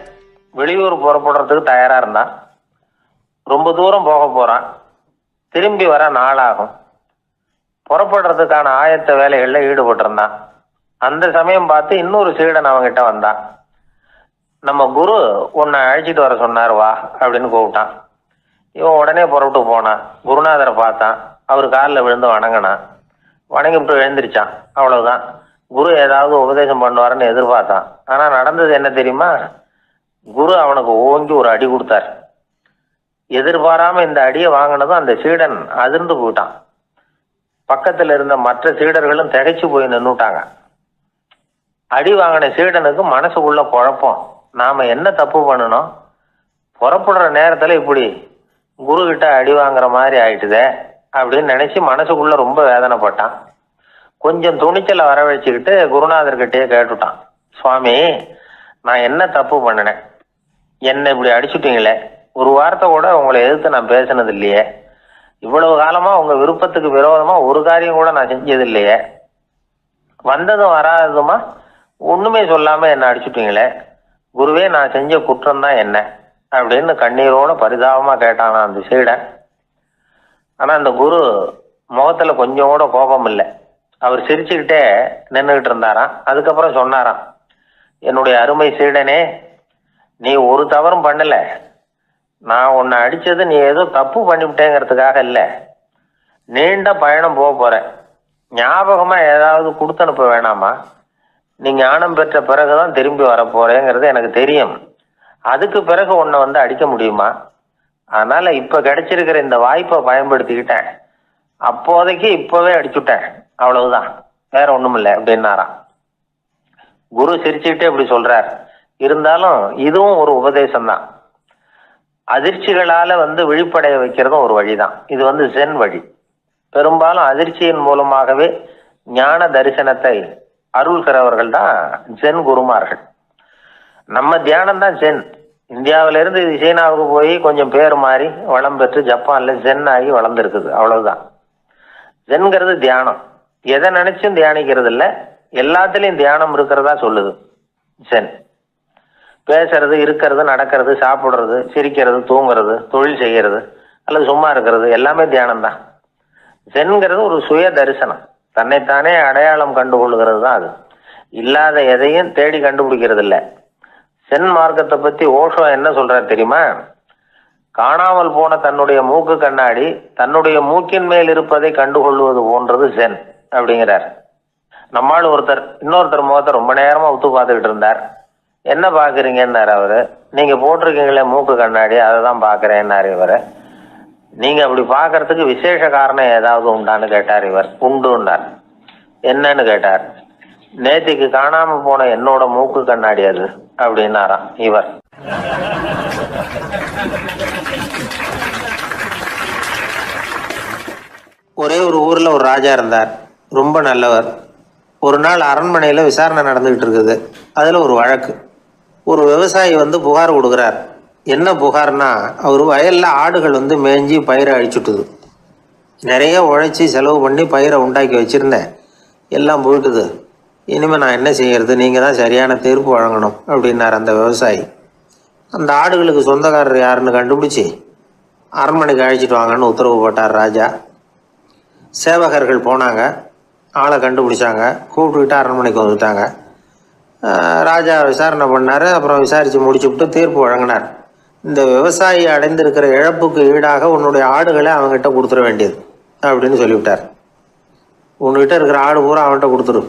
வெளியூர் புறப்படுறதுக்கு தயாரா இருந்தான். ரொம்ப தூரம் போக போறான், திரும்பி வர நாளாகும். புறப்படுறதுக்கான ஆயத்த வேலைகள்ல ஈடுபட்டிருந்தான். அந்த சமயம் பார்த்து இன்னொரு சீடன் அவங்கிட்ட வந்தான். நம்ம குரு உன்னை அழைச்சிட்டு வர சொன்னார், வா அப்படின்னு கூப்பிட்டான். இவன் உடனே புறப்பட்டு போனான். குருநாதரை பார்த்தான், அவர் காலில் விழுந்து வணங்கினான். வணங்கிவிட்டு எழுந்திரிச்சான். அவ்வளவுதான். குரு ஏதாவது உபதேசம் பண்ணுவாருன்னு எதிர்பார்த்தான். ஆனா நடந்தது என்ன தெரியுமா? குரு அவனுக்கு ஓங்கி ஒரு அடி கொடுத்தார். எதிர்பாராம இந்த அடியை வாங்கினதும் அந்த சீடன் அதிர்ந்து போயிட்டான். பக்கத்துல இருந்த மற்ற சீடர்களும் திகைச்சு போய் நின்னுட்டாங்க. அடி வாங்கின சீடனுக்கு மனசுக்குள்ள குழப்பம், நாம என்ன தப்பு பண்ணணும், புறப்படுற நேரத்துல இப்படி குரு கிட்ட அடி வாங்குற மாதிரி ஆயிட்டுதே அப்படின்னு நினைச்சு மனசுக்குள்ள ரொம்ப வேதனைப்பட்டான். கொஞ்சம் துணிச்சலை வரவழைச்சுக்கிட்டு குருநாதர்கிட்டயே கேட்டுட்டான், சுவாமி, நான் என்ன தப்பு பண்ணினேன், என்னை இப்படி அடிச்சுட்டீங்களே, ஒரு வார்த்தை கூட உங்களை எதிர்த்து நான் பேசினது இல்லையே. இவ்வளவு காலமா உங்க விருப்பத்துக்கு விரோதமா ஒரு காரியம் கூட நான் செஞ்சது இல்லையே. வந்ததும் வராததுமா ஒண்ணுமே சொல்லாம என்ன அடிச்சுட்டீங்களே. குருவே, நான் செஞ்ச குற்றம் தான் என்ன அப்படின்னு கண்ணீரோட பரிதாபமா கேட்டானா அந்த சீடன். ஆனா அந்த குரு முகத்துல கொஞ்சம் கூட கோபம் இல்லை. அவர் சிரிச்சுக்கிட்டே நின்றுகிட்டு இருந்தாராம். அதுக்கப்புறம் சொன்னாராம், என்னுடைய அருமை சீடனே, நீ ஒரு தவறும் பண்ணல. நான் உன்னை அடிச்சது நீ ஏதோ தப்பு பண்ணிவிட்டேங்கிறதுக்காக இல்லை. நீண்ட பயணம் போக போற, ஞாபகமா ஏதாவது கொடுத்து அனுப்ப வேணாமா? நீ ஞானம் பெற்ற பிறகுதான் திரும்பி வர போறேங்கிறது எனக்கு தெரியும். அதுக்கு பிறகு உன்னை வந்து அடிக்க முடியுமா? அதனால இப்ப கிடைச்சிருக்கிற இந்த வாய்ப்பை பயன்படுத்திக்கிட்டேன். அப்போதைக்கு இப்பவே அடிச்சுட்டேன், அவ்வளவுதான், வேற ஒண்ணும் இல்லை அப்படின்னாராம். குரு சிரிச்சுக்கிட்டே இப்படி சொல்றார். இருந்தாலும் இதுவும் ஒரு உபதேசம் தான். அதிர்ச்சிகளால வந்து விழிப்படைய வைக்கிறதும் ஒரு வழிதான். இது வந்து ஜென் வழி. பெரும்பாலும் அதிர்ச்சியின் மூலமாகவே ஞான தரிசனத்தை அருள்கிறவர்கள் தான் ஜென் குருமார்கள். நம்ம தியானம் தான் ஜென். இந்தியாவில இருந்து இது சீனாவுக்கு போய் கொஞ்சம் பேர் மாறி வளம் பெற்று ஜப்பான்ல ஜென் ஆகி வளர்ந்துருக்குது, அவ்வளவுதான். ஜென்கிறது தியானம். எதை நினைச்சும் தியானிக்கிறது இல்லை, எல்லாத்துலயும் தியானம் இருக்கிறதா சொல்லுது ஜென். பேசுறது, இருக்கிறது, நடக்கிறது, சாப்பிடுறது, சிரிக்கிறது, தூங்குறது, தொழில் செய்யறது அல்லது சும்மா இருக்கிறது எல்லாமே தியானம் தான். ஜென்கிறது ஒரு சுய தரிசனம், தன்னைத்தானே அடையாளம் கண்டுகொள்கிறது தான் அது. இல்லாத எதையும் தேடி கண்டுபிடிக்கிறது இல்லை. சென் மார்க்கத்தை பத்தி ஓஷோ என்ன சொல்றாரு தெரியுமா? காணாமல் போன தன்னுடைய மூக்கு கண்ணாடி தன்னுடைய மூக்கின் மேல் இருப்பதை கண்டுகொள்வது போன்றது சென் அப்படிங்கிறார். நம்மால் இன்னொருத்தர் முகத்தை ரொம்ப நேரமா உத்து பார்த்துக்கிட்டு இருந்தார். என்ன பாக்குறீங்கன்னாரு அவரு. நீங்க போட்டிருக்கீங்களே மூக்கு கண்ணாடி, அதை தான் பாக்குறேன்னாரு இவரு. நீங்க அப்படி பாக்குறதுக்கு விசேஷ காரணம் ஏதாவது உண்டான்னு கேட்டார் இவர். உண்டுன்னார். என்னன்னு கேட்டார். நேத்திக்கு காணாம போன என்னோட மூக்கு கண்ணாடி அது அப்படின்னாராம் இவர். ஒரே ஒரு ஊர்ல ஒரு ராஜா இருந்தார், ரொம்ப நல்லவர். ஒரு நாள் அரண்மனையில விசாரணை நடந்துகிட்டு இருக்குது. அதுல ஒரு வழக்கு. ஒரு விவசாயி வந்து புகார் கொடுக்குறார். என்ன புகார்னா, அவர் வயல்ல ஆடுகள் வந்து மேய்ஞ்சி பயிரை அழிச்சுட்டுது. நிறைய உழைச்சி செலவு பண்ணி பயிரை உண்டாக்கி வச்சிருந்தேன், எல்லாம் போயிட்டுது. இனிமேல் நான் என்ன செய்யறது? நீங்கள் தான் சரியான தீர்ப்பு வழங்கணும் அப்படின்னார் அந்த விவசாயி. அந்த ஆடுகளுக்கு சொந்தக்காரர் யாருன்னு கண்டுபிடிச்சி அரண்மனைக்கு அழைச்சிட்டு வாங்கன்னு உத்தரவு போட்டார் ராஜா. சேவகர்கள் போனாங்க, ஆளை கண்டுபிடிச்சாங்க, கூப்பிட்டுக்கிட்டு அரண்மனைக்கு வந்துட்டாங்க. ராஜா விசாரணை பண்ணார். அப்புறம் விசாரித்து முடிச்சுவிட்டு தீர்ப்பு வழங்கினார். இந்த விவசாயி அடைந்திருக்கிற இழப்புக்கு ஈடாக உன்னுடைய ஆடுகளை அவங்ககிட்ட கொடுத்துட வேண்டியது அப்படின்னு சொல்லிவிட்டார். உன்கிட்ட இருக்கிற ஆடு பூரா அவன்கிட்ட கொடுத்துரு,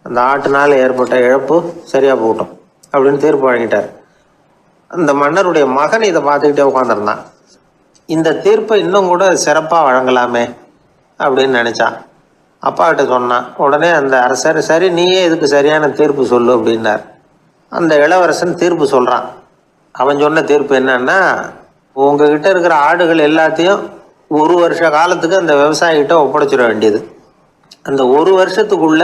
அந்த ஆட்டுனால் ஏற்பட்ட இழப்பு சரியாக போகட்டும் அப்படின்னு தீர்ப்பு வழங்கிட்டார். அந்த மன்னருடைய மகன் இதை பார்த்துக்கிட்டே உட்காந்துருந்தான். இந்த தீர்ப்பை இன்னும் கூட சிறப்பாக வழங்கலாமே அப்படின்னு நினச்சான். அப்பாக்கிட்ட சொன்னான். உடனே அந்த அரசர், சரி நீயே இதுக்கு சரியான தீர்ப்பு சொல்லு அப்படின்னார். அந்த இளவரசன் தீர்ப்பு சொல்கிறான். அவன் சொன்ன தீர்ப்பு என்னன்னா, உங்ககிட்ட இருக்கிற ஆடுகள் எல்லாத்தையும் ஒரு வருஷ காலத்துக்கு அந்த விவசாயிகிட்ட ஒப்படைச்சிட வேண்டியது. அந்த ஒரு வருஷத்துக்குள்ள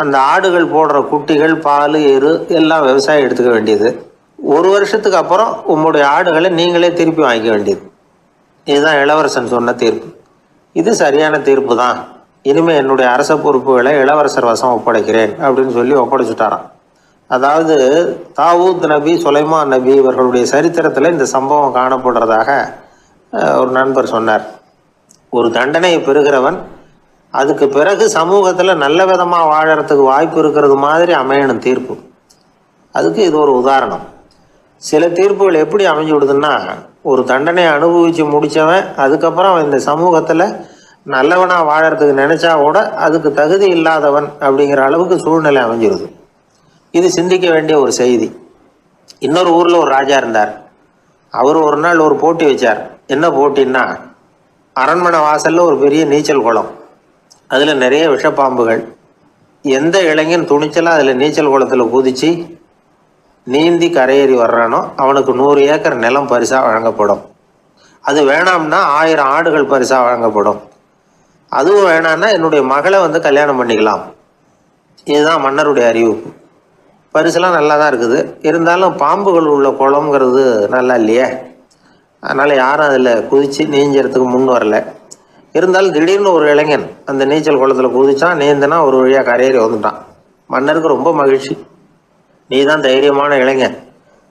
அந்த ஆடுகள் போடுற குட்டிகள், பால், எரு எல்லாம் விவசாயி எடுத்துக்க வேண்டியது. ஒரு வருஷத்துக்கு அப்புறம் உங்களுடைய ஆடுகளை நீங்களே திருப்பி வாங்கிக்க வேண்டியது. இதுதான் இளவரசன் சொன்ன தீர்ப்பு. இது சரியான தீர்ப்பு தான். இனிமேல் என்னுடைய அரச பொறுப்புகளை இளவரசர் வசம் ஒப்படைக்கிறேன் அப்படின்னு சொல்லி ஒப்படைச்சுட்டாராம். அதாவது தாவூத் நபி, சுலைமான் நபி இவர்களுடைய சரித்திரத்தில் இந்த சம்பவம் காணப்படுறதாக ஒரு நண்பர் சொன்னார். ஒரு தண்டனையை பெறுகிறவன் அதுக்கு பிறகு சமூகத்தில் நல்ல விதமாக வாழறதுக்கு வாய்ப்பு இருக்கிறது மாதிரி அமையணும் தீர்ப்பு. அதுக்கு இது ஒரு உதாரணம். சில தீர்ப்புகள் எப்படி அமைஞ்சு விடுதுன்னா, ஒரு தண்டனையை அனுபவித்து முடித்தவன் அதுக்கப்புறம் அவன் இந்த சமூகத்தில் நல்லவனாக வாழறதுக்கு நினச்சா கூட அதுக்கு தகுதி இல்லாதவன் அப்படிங்கிற அளவுக்கு சூழ்நிலை அமைஞ்சிருது. இது சிந்திக்க வேண்டிய ஒரு செய்தி. இன்னொரு ஊரில் ஒரு ராஜா இருந்தார். அவர் ஒரு நாள் ஒரு போட்டி வச்சார். என்ன போட்டின்னா, அரண்மனை வாசலில் ஒரு பெரிய நீச்சல் குளம், அதில் நிறைய விஷப்பாம்புகள். எந்த இளைஞன் துணிச்சலாக அதில் நீச்சல் குளத்தில் குதித்து நீந்தி கரையேறி வர்றானோ அவனுக்கு 100 ஏக்கர் நிலம் பரிசாக வழங்கப்படும். அது வேணாம்னா 1000 ஆடுகள் பரிசாக வழங்கப்படும். அதுவும் வேணான்னா என்னுடைய மகளை வந்து கல்யாணம் பண்ணிக்கலாம். இதுதான் மன்னருடைய அறிவிப்பு. பரிசெல்லாம் நல்லா தான் இருக்குது. இருந்தாலும் பாம்புகள் உள்ள குளம்ங்கிறது நல்லா இல்லையே. அதனால் யாரும் அதில் குதித்து நீஞ்சறதுக்கு முன் வரல. இருந்தாலும் திடீர்னு ஒரு இளைஞன் அந்த நீச்சல் குளத்தில் குதிச்சான், நீந்தினா ஒரு வழியாக கரையேறி வந்துட்டான். மன்னருக்கு ரொம்ப மகிழ்ச்சி. நீ தான் தைரியமான இளைஞன்,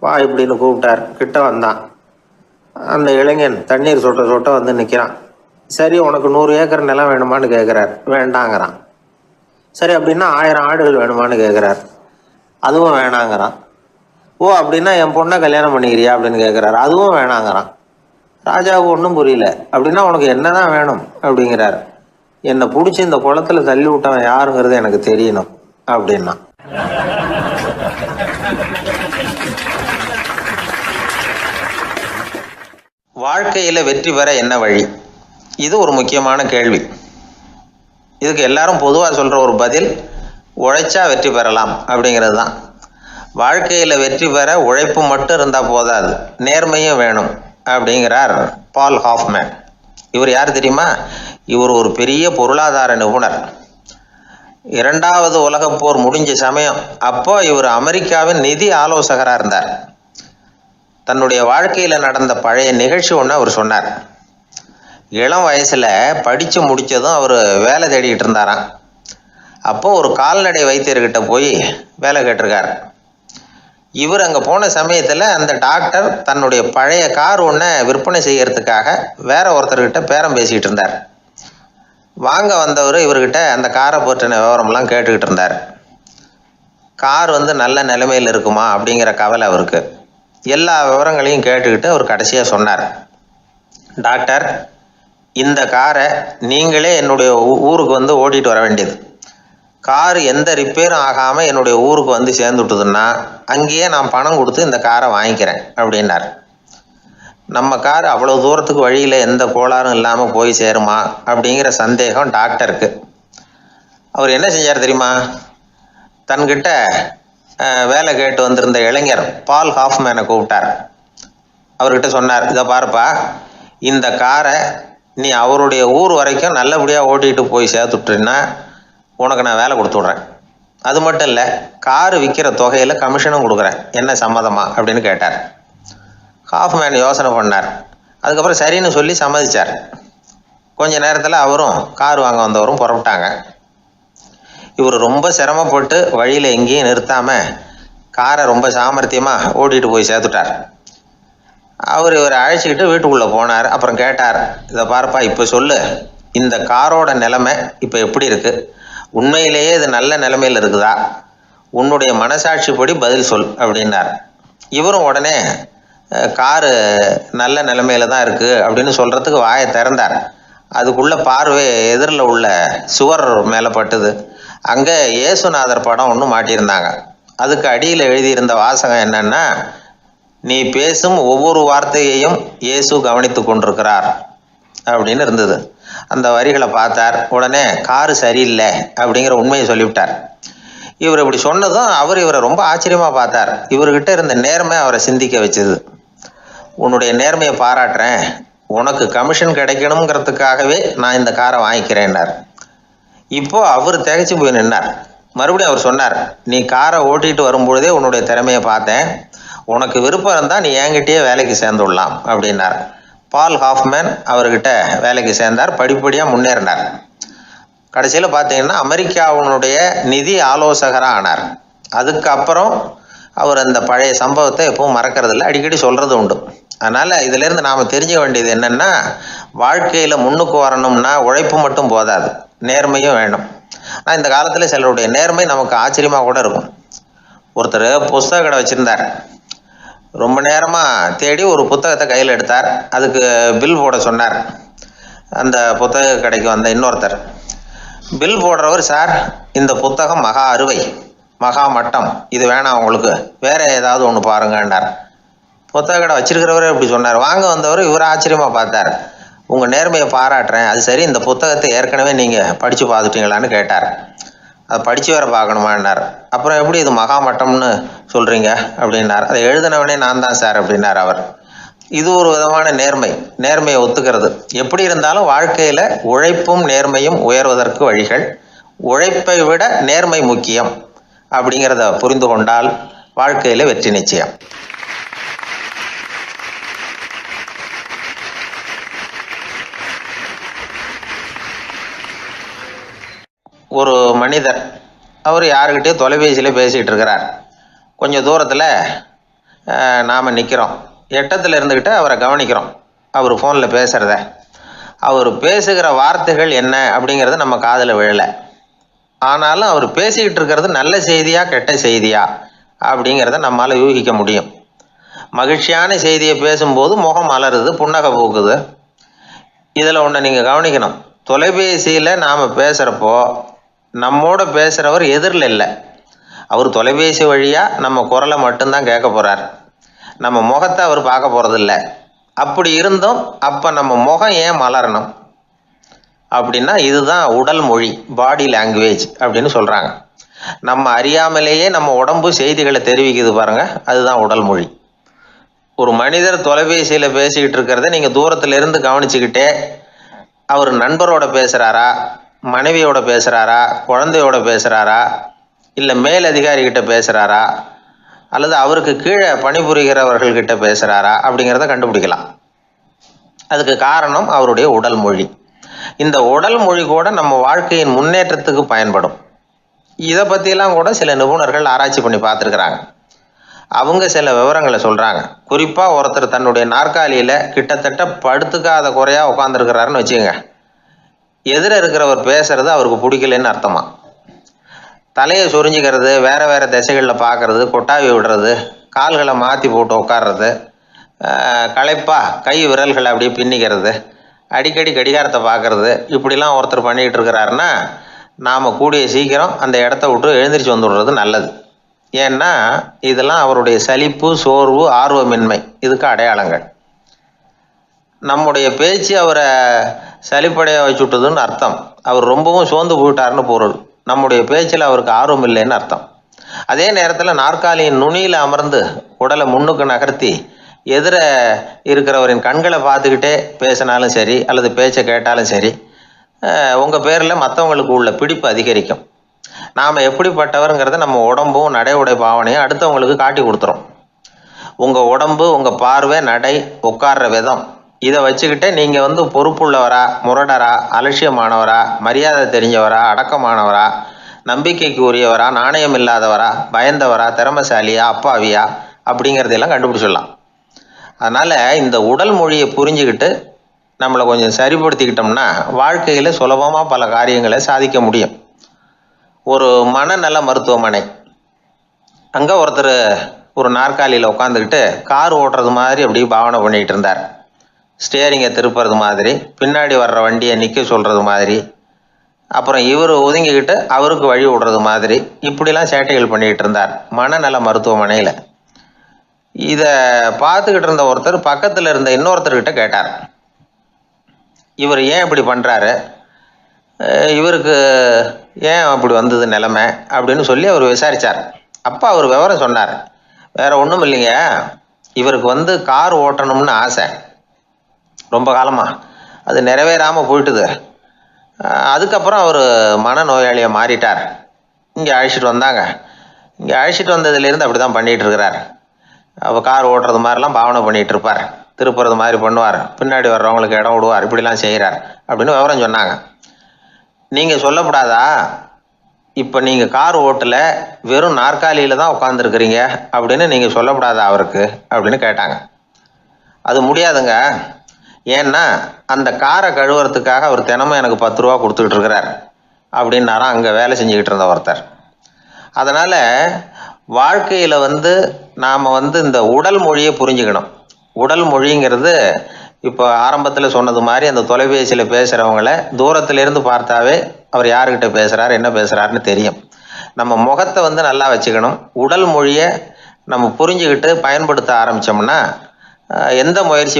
வா இப்படின்னு கூப்பிட்டார். கிட்ட வந்தான். அந்த இளைஞன் தண்ணீர் சொட்ட சொட்ட வந்து நிற்கிறான். சரி, உனக்கு 100 ஏக்கர் நிலம் வேணுமான்னு கேட்குறார். வேண்டாங்கிறான். சரி, அப்படின்னா 1000 ஆடுகள் வேணுமான்னு கேட்குறார். அதுவும் வேணாங்கிறான். ஓ, அப்படின்னா என் பொண்ணை கல்யாணம் பண்ணிக்கிறியா அப்படின்னு கேட்குறாரு. அதுவும் வேணாங்கிறான். ராஜாவுக்கு ஒன்றும் புரியல. அப்படின்னா உனக்கு என்னதான் வேணும் அப்படிங்கிறார். என்னை பிடிச்சி இந்த குளத்துல தள்ளி விட்டவன் யாருங்கிறது எனக்கு தெரியணும் அப்படின்னா. வாழ்க்கையில வெற்றி பெற என்ன வழி? இது ஒரு முக்கியமான கேள்வி. இதுக்கு எல்லாரும் பொதுவாக சொல்ற ஒரு பதில், உழைச்சா வெற்றி பெறலாம் அப்படிங்கிறது தான். வாழ்க்கையில வெற்றி பெற உழைப்பு மட்டும் இருந்தா போதாது, நேர்மையும் வேணும் அப்படிங்கிறார் பால் ஹாஃப்மேன். இவர் யார் தெரியுமா? இவர் ஒரு பெரிய பொருளாதார நிபுணர். 2வது உலகப் போர் முடிஞ்ச சமயம் அப்போ இவர் அமெரிக்காவின் நிதி ஆலோசகராக இருந்தார். தன்னுடைய வாழ்க்கையில நடந்த பழைய நிகழ்ச்சி ஒன்று அவர் சொன்னார். இளம் வயசுல படிச்சு முடிச்சதும் அவர் வேலை தேடிக்கிட்டு இருந்தாராம். அப்போ ஒரு கால்நடை வைத்தியர்கிட்ட போய் வேலை கேட்டிருக்கார். இவர் அங்கே போன சமயத்தில் அந்த டாக்டர் தன்னுடைய பழைய கார் ஒன்றை விற்பனை செய்யறதுக்காக வேற ஒருத்தர்கிட்ட பேரம் பேசிக்கிட்டு இருந்தார். வாங்க வந்தவர் இவர்கிட்ட அந்த காரை பற்றின விவரம்லாம் கேட்டுக்கிட்டு இருந்தார். கார் நல்ல நிலைமையில் இருக்குமா அப்படிங்கிற கவலை அவருக்கு. எல்லா விவரங்களையும் கேட்டுக்கிட்டு அவர் கடைசியாக சொன்னார், டாக்டர், இந்த காரை நீங்களே என்னுடைய ஊருக்கு ஓட்டிகிட்டு வர வேண்டியது. கார் எந்த ரிப்பேரும் ஆகாமல் என்னுடைய ஊருக்கு சேர்ந்துட்டுதுன்னா அங்கேயே நான் பணம் கொடுத்து இந்த காரை வாங்கிக்கிறேன் அப்படின்னார். நம்ம கார் அவ்வளோ தூரத்துக்கு வழியில் எந்த கோளாறும் இல்லாமல் போய் சேருமா அப்படிங்கிற சந்தேகம் டாக்டருக்கு. அவர் என்ன செஞ்சார் தெரியுமா? தன்கிட்ட வேலை கேட்டு வந்திருந்த இளைஞர் பால் ஹாஃப்மேனை கூப்பிட்டார். அவர்கிட்ட சொன்னார், இதை பாருப்பா, இந்த காரை நீ அவருடைய ஊர் வரைக்கும் நல்லபடியாக ஓட்டிகிட்டு போய் சேர்த்துட்டீன்னா உனக்கு நான் வேலை கொடுத்து விட்றேன். அது மட்டும் இல்லை, காரு விற்கிற தொகையில் கமிஷனும் கொடுக்குறேன், என்ன சம்மதமா அப்படின்னு கேட்டார். ஹாஃப்மேன் யோசனை பண்ணார். அதுக்கப்புறம் சரின்னு சொல்லி சம்மதிச்சார். கொஞ்ச நேரத்தில் அவரும் கார் வாங்க வந்தவரும் புறப்பட்டாங்க. இவர் ரொம்ப சிரமப்பட்டு வழியில் எங்கேயும் நிறுத்தாமல் காரை ரொம்ப சாமர்த்தியமாக ஓட்டிகிட்டு போய் சேர்த்துட்டார். இவரை அழைச்சிக்கிட்டு வீட்டுக்குள்ளே போனார். அப்புறம் கேட்டார், இதை பாருப்பா, இப்போ சொல்லு, இந்த காரோட நிலைமை இப்போ எப்படி இருக்குது? உண்மையிலேயே இது நல்ல நிலைமையில் இருக்குதா? உன்னுடைய மனசாட்சிப்படி பதில் சொல் அப்படின்னார். இவரும் உடனே காரு நல்ல நிலைமையில தான் இருக்குது அப்படின்னு சொல்கிறதுக்கு வாயை திறந்தார். அதுக்குள்ள பார்வை எதிரில் உள்ள சுவர் மேலே பட்டுது. அங்கே இயேசுநாதர் படம் ஒன்று மாட்டியிருந்தாங்க. அதுக்கு அடியில் எழுதியிருந்த வாசகம் என்னன்னா, நீ பேசும் ஒவ்வொரு வார்த்தையையும் இயேசு கவனித்து கொண்டிருக்கிறார் அப்படின்னு இருந்தது. அந்த வரிகளை பார்த்தார். உடனே காரு சரியில்லை அப்படிங்கிற உண்மையை சொல்லிவிட்டார். இவர் இப்படி சொன்னதும் இவரை ரொம்ப ஆச்சரியமாக பார்த்தார். இவர்கிட்ட இருந்த நேர்மை அவரை சிந்திக்க வச்சது. உன்னுடைய நேர்மையை பாராட்டுறேன், உனக்கு கமிஷன் கிடைக்கணுங்கிறதுக்காகவே நான் இந்த காரை வாங்கிக்கிறேன்னார். இப்போ அவர் திகைச்சு போய் நின்னார். மறுபடியும் அவர் சொன்னார், நீ காரை ஓட்டிகிட்டு வரும்பொழுதே உன்னுடைய திறமையை பார்த்தேன், உனக்கு விருப்பம் இருந்தால் நீ என்கிட்டயே வேலைக்கு சேர்ந்துடலாம் அப்படின்னார். பால் ஹாஃப்மேன் அவர்கிட்ட வேலைக்கு சேர்ந்தார். படிப்படியாக முன்னேறினார். கடைசியில் பார்த்தீங்கன்னா அமெரிக்காவினுடைய நிதி ஆலோசகராக ஆனார். அதுக்கப்புறம் அவர் அந்த பழைய சம்பவத்தை எப்பவும் மறக்கிறதில்ல, அடிக்கடி சொல்கிறது உண்டு. அதனால் இதிலேருந்து நாம் தெரிஞ்சுக்க வேண்டியது என்னென்னா, வாழ்க்கையில் முன்னுக்கு வரணும்னா உழைப்பு மட்டும் போதாது, நேர்மையும் வேணும். ஆனால் இந்த காலத்தில் சிலருடைய நேர்மை நமக்கு ஆச்சரியமாக கூட இருக்கும். ஒருத்தர் புஸ்தக கடை வச்சுருந்தார். ரொம்ப நேரமாக தேடி ஒரு புத்தகத்தை கையில் எடுத்தார். அதுக்கு பில் போட சொன்னார். அந்த புத்தக கடைக்கு வந்த இன்னொருத்தர் பில் போடுறவர், சார், இந்த புத்தகம் மகா அறுவை, மகா மட்டம், இது வேணாம், உங்களுக்கு வேற ஏதாவது ஒன்று பாருங்கன்னார். புத்தக கடை வச்சிருக்கிறவரே இப்படி சொன்னார். வாங்க வந்தவர் இவர் ஆச்சரியமாக பார்த்தார். உங்கள் நேர்மையை பாராட்டுறேன், அது சரி, இந்த புத்தகத்தை ஏற்கனவே நீங்கள் படித்து பார்த்துட்டீங்களான்னு கேட்டார். அதை படித்து வேற பார்க்கணுமான்னார். அப்புறம் எப்படி இது மகாமட்டம்னு சொல்கிறீங்க அப்படின்னார். அதை எழுதினவனே நான் தான் சார் அப்படின்னார் அவர். இது ஒரு விதமான நேர்மையை ஒத்துக்கிறது. எப்படி இருந்தாலும் வாழ்க்கையில் உழைப்பும் நேர்மையும் உயர்வதற்கு வழிகள். உழைப்பை விட நேர்மை முக்கியம் அப்படிங்கிறத புரிந்து கொண்டால் வாழ்க்கையில் வெற்றி நிச்சயம். ஒரு மனிதர் அவர் யாருக்கிட்டேயோ தொலைபேசியில் பேசிகிட்டு இருக்கிறார். கொஞ்சம் தூரத்தில் நாம் நிற்கிறோம். எட்டத்தில் இருந்துக்கிட்டு அவரை கவனிக்கிறோம். அவர் ஃபோனில் பேசுகிறத. அவர் பேசுகிற வார்த்தைகள் என்ன அப்படிங்கிறது நம்ம காதில் விழலை. ஆனாலும் அவர் பேசிக்கிட்டு இருக்கிறது நல்ல செய்தியா கெட்ட செய்தியா அப்படிங்கிறத நம்மளால் யூகிக்க முடியும். மகிழ்ச்சியான செய்தியை பேசும்போது முகம் மலருது, புன்னகை பூக்குது. இதில் ஒன்று நீங்கள் கவனிக்கணும். தொலைபேசியில் நாம் பேசுகிறப்போ நம்மோட பேசுகிறவர் எதிரில் இல்லை. அவர் தொலைபேசி வழியாக நம்ம குரலை மட்டும்தான் கேட்க போகிறார். நம்ம முகத்தை அவர் பார்க்க போகிறதில்ல. அப்படி இருந்தும் அப்போ நம்ம முகம் ஏன் மலரணும் அப்படின்னா இதுதான் உடல் மொழி, பாடி லாங்குவேஜ் அப்படின்னு சொல்கிறாங்க. நம்ம அறியாமலேயே நம்ம உடம்பு செய்திகளை தெரிவிக்குது பாருங்கள், அதுதான் உடல் மொழி. ஒரு மனிதர் தொலைபேசியில் பேசிக்கிட்டு இருக்கிறத நீங்கள் தூரத்தில் இருந்து கவனிச்சுக்கிட்டே அவர் நண்பரோட பேசுகிறாரா, மனைவியோட பேசுகிறாரா, குழந்தையோட பேசுகிறாரா, இல்லை மேல் அதிகாரிகிட்ட பேசுகிறாரா, அல்லது அவருக்கு கீழே பணிபுரிகிறவர்கள்கிட்ட பேசுகிறாரா அப்படிங்கிறத கண்டுபிடிக்கலாம். அதுக்கு காரணம் அவருடைய உடல் மொழி. இந்த உடல் மொழி கூட நம்ம வாழ்க்கையின் முன்னேற்றத்துக்கு பயன்படும். இதை பற்றிலாம் கூட சில நிபுணர்கள் ஆராய்ச்சி பண்ணி பார்த்துருக்குறாங்க. அவங்க சில விவரங்களை சொல்கிறாங்க. குறிப்பாக ஒருத்தர் தன்னுடைய நாற்காலியில் கிட்டத்தட்ட படுத்துக்காத குறையாக உட்காந்துருக்கிறாருன்னு வச்சுக்கோங்க. எதிர இருக்கிறவர் பேசுறது அவருக்கு பிடிக்கலன்னு அர்த்தமா. தலையை சொரிஞ்சிக்கிறது, வேறு வேறு திசைகளில் பார்க்குறது, கொட்டாவி விடுறது, கால்களை மாற்றி போட்டு உட்கார்றது, களைப்பாக கை விரல்களை அப்படியே பின்னிக்கிறது, அடிக்கடி கடிகாரத்தை பார்க்குறது, இப்படிலாம் ஒருத்தர் பண்ணிக்கிட்டு இருக்கிறாருன்னா நாம் கூடிய சீக்கிரம் அந்த இடத்த விட்டு எழுந்திரிச்சு வந்துடுறது நல்லது. ஏன்னா இதெல்லாம் அவருடைய சலிப்பு, சோர்வு, ஆர்வமின்மை இதுக்கு அடையாளங்கள். நம்முடைய பேச்சு அவரை சலிப்படைய வச்சுட்டுதுன்னு அர்த்தம். அவர் ரொம்பவும் சோர்ந்து போயிட்டாருன்னு பொருள். நம்முடைய பேச்சில் அவருக்கு ஆர்வம் இல்லைன்னு அர்த்தம். அதே நேரத்தில் நாற்காலியின் நுனியில் அமர்ந்து உடலை முன்னுக்கு நகர்த்தி எதிர இருக்கிறவரின் கண்களை பார்த்துக்கிட்டே பேசினாலும் சரி அல்லது பேச்சை கேட்டாலும் சரி, உங்கள் பேரில் மற்றவங்களுக்கு உள்ள பிடிப்பு அதிகரிக்கும். நாம் எப்படிப்பட்டவருங்கிறத நம்ம உடம்பும் நடை உடை பாவனையும் அடுத்தவங்களுக்கு காட்டி கொடுத்துரும். உங்கள் உடம்பு, உங்கள் பார்வை, நடை, உட்கார்ற விதம் இதை வச்சுக்கிட்டே நீங்கள் பொறுப்புள்ளவரா, முரடரா, அலட்சியமானவரா, மரியாதை தெரிஞ்சவரா, அடக்கமானவரா, நம்பிக்கைக்கு உரியவரா, நாணயம் இல்லாதவரா, பயந்தவரா, திறமைசாலியா, அப்பாவியா அப்படிங்கிறதையெல்லாம் கண்டுபிடிச்சிடலாம். அதனால் இந்த உடல் மொழியை புரிஞ்சுக்கிட்டு நம்மளை கொஞ்சம் சரிப்படுத்திக்கிட்டோம்னா வாழ்க்கையில் சுலபமாக பல காரியங்களை சாதிக்க முடியும். ஒரு மனநல மருத்துவமனை, அங்கே ஒருத்தர் ஒரு நாற்காலியில் உட்காந்துக்கிட்டு கார் ஓட்டுறது மாதிரி அப்படி பாவனை பண்ணிக்கிட்டு இருந்தார். ஸ்டியரிங்கை திருப்புறது மாதிரி, பின்னாடி வர்ற வண்டியை நிற்க சொல்கிறது மாதிரி, அப்புறம் இவர் ஒதுங்கிக்கிட்டு அவருக்கு வழி விடுறது மாதிரி, இப்படிலாம் சேட்டைகள் பண்ணிக்கிட்டு இருந்தார் மனநல மருத்துவமனையில். இதை பார்த்துக்கிட்டு இருந்த ஒருத்தர் பக்கத்தில் இருந்த இன்னொருத்தர்கிட்ட கேட்டார், இவர் ஏன் இப்படி பண்ணுறாரு, இவருக்கு ஏன் அப்படி வந்தது நிலைமை அப்படின்னு சொல்லி அவர் விசாரித்தார். அப்போ அவர் விவரம் சொன்னார். வேறு ஒன்றும் இல்லைங்க, இவருக்கு கார் ஓட்டணும்னு ஆசை ரொம்ப காலமாக, அது நிறைவேறாமல் போயிட்டுது. அதுக்கப்புறம் அவர் மனநோயாளியாக மாறிட்டார். இங்கே அழைச்சிட்டு வந்தாங்க. இங்கே அழைச்சிட்டு வந்ததுலேருந்து அப்படி தான் பண்ணிகிட்டு இருக்கிறார். அவர் கார் ஓட்டுறது மாதிரிலாம் பாவனை பண்ணிகிட்டு இருப்பார், திருப்புறது மாதிரி பண்ணுவார், பின்னாடி வர்றவங்களுக்கு இடம் விடுவார், இப்படிலாம் செய்கிறார் அப்படின்னு விவரம் சொன்னாங்க. நீங்கள் சொல்லப்படாதா, இப்போ நீங்கள் கார் ஓட்டல, வெறும் நாற்காலியில் தான் உட்காந்துருக்குறீங்க அப்படின்னு நீங்கள் சொல்லப்படாதா அவருக்கு அப்படின்னு கேட்டாங்க. அது முடியாதுங்க, ஏன்னா அந்த காரை கழுவுறதுக்காக அவர் தினமும் எனக்கு 10 ரூபா கொடுத்துக்கிட்டு இருக்கிறார் அப்படின்னாராம் அங்கே வேலை செஞ்சுக்கிட்டு இருந்த ஒருத்தர். அதனால் வாழ்க்கையில் நாம் இந்த உடல் மொழியை புரிஞ்சுக்கணும். உடல் மொழிங்கிறது இப்போ ஆரம்பத்தில் சொன்னது மாதிரி அந்த தொலைபேசியில் பேசுகிறவங்கள தூரத்திலேருந்து பார்த்தாவே அவர் யாருக்கிட்ட பேசுகிறார், என்ன பேசுகிறாருன்னு தெரியும். நம்ம முகத்தை நல்லா வச்சுக்கணும். உடல் மொழியை நம்ம புரிஞ்சுக்கிட்டு பயன்படுத்த ஆரம்பித்தோம்னா எந்த முயற்சி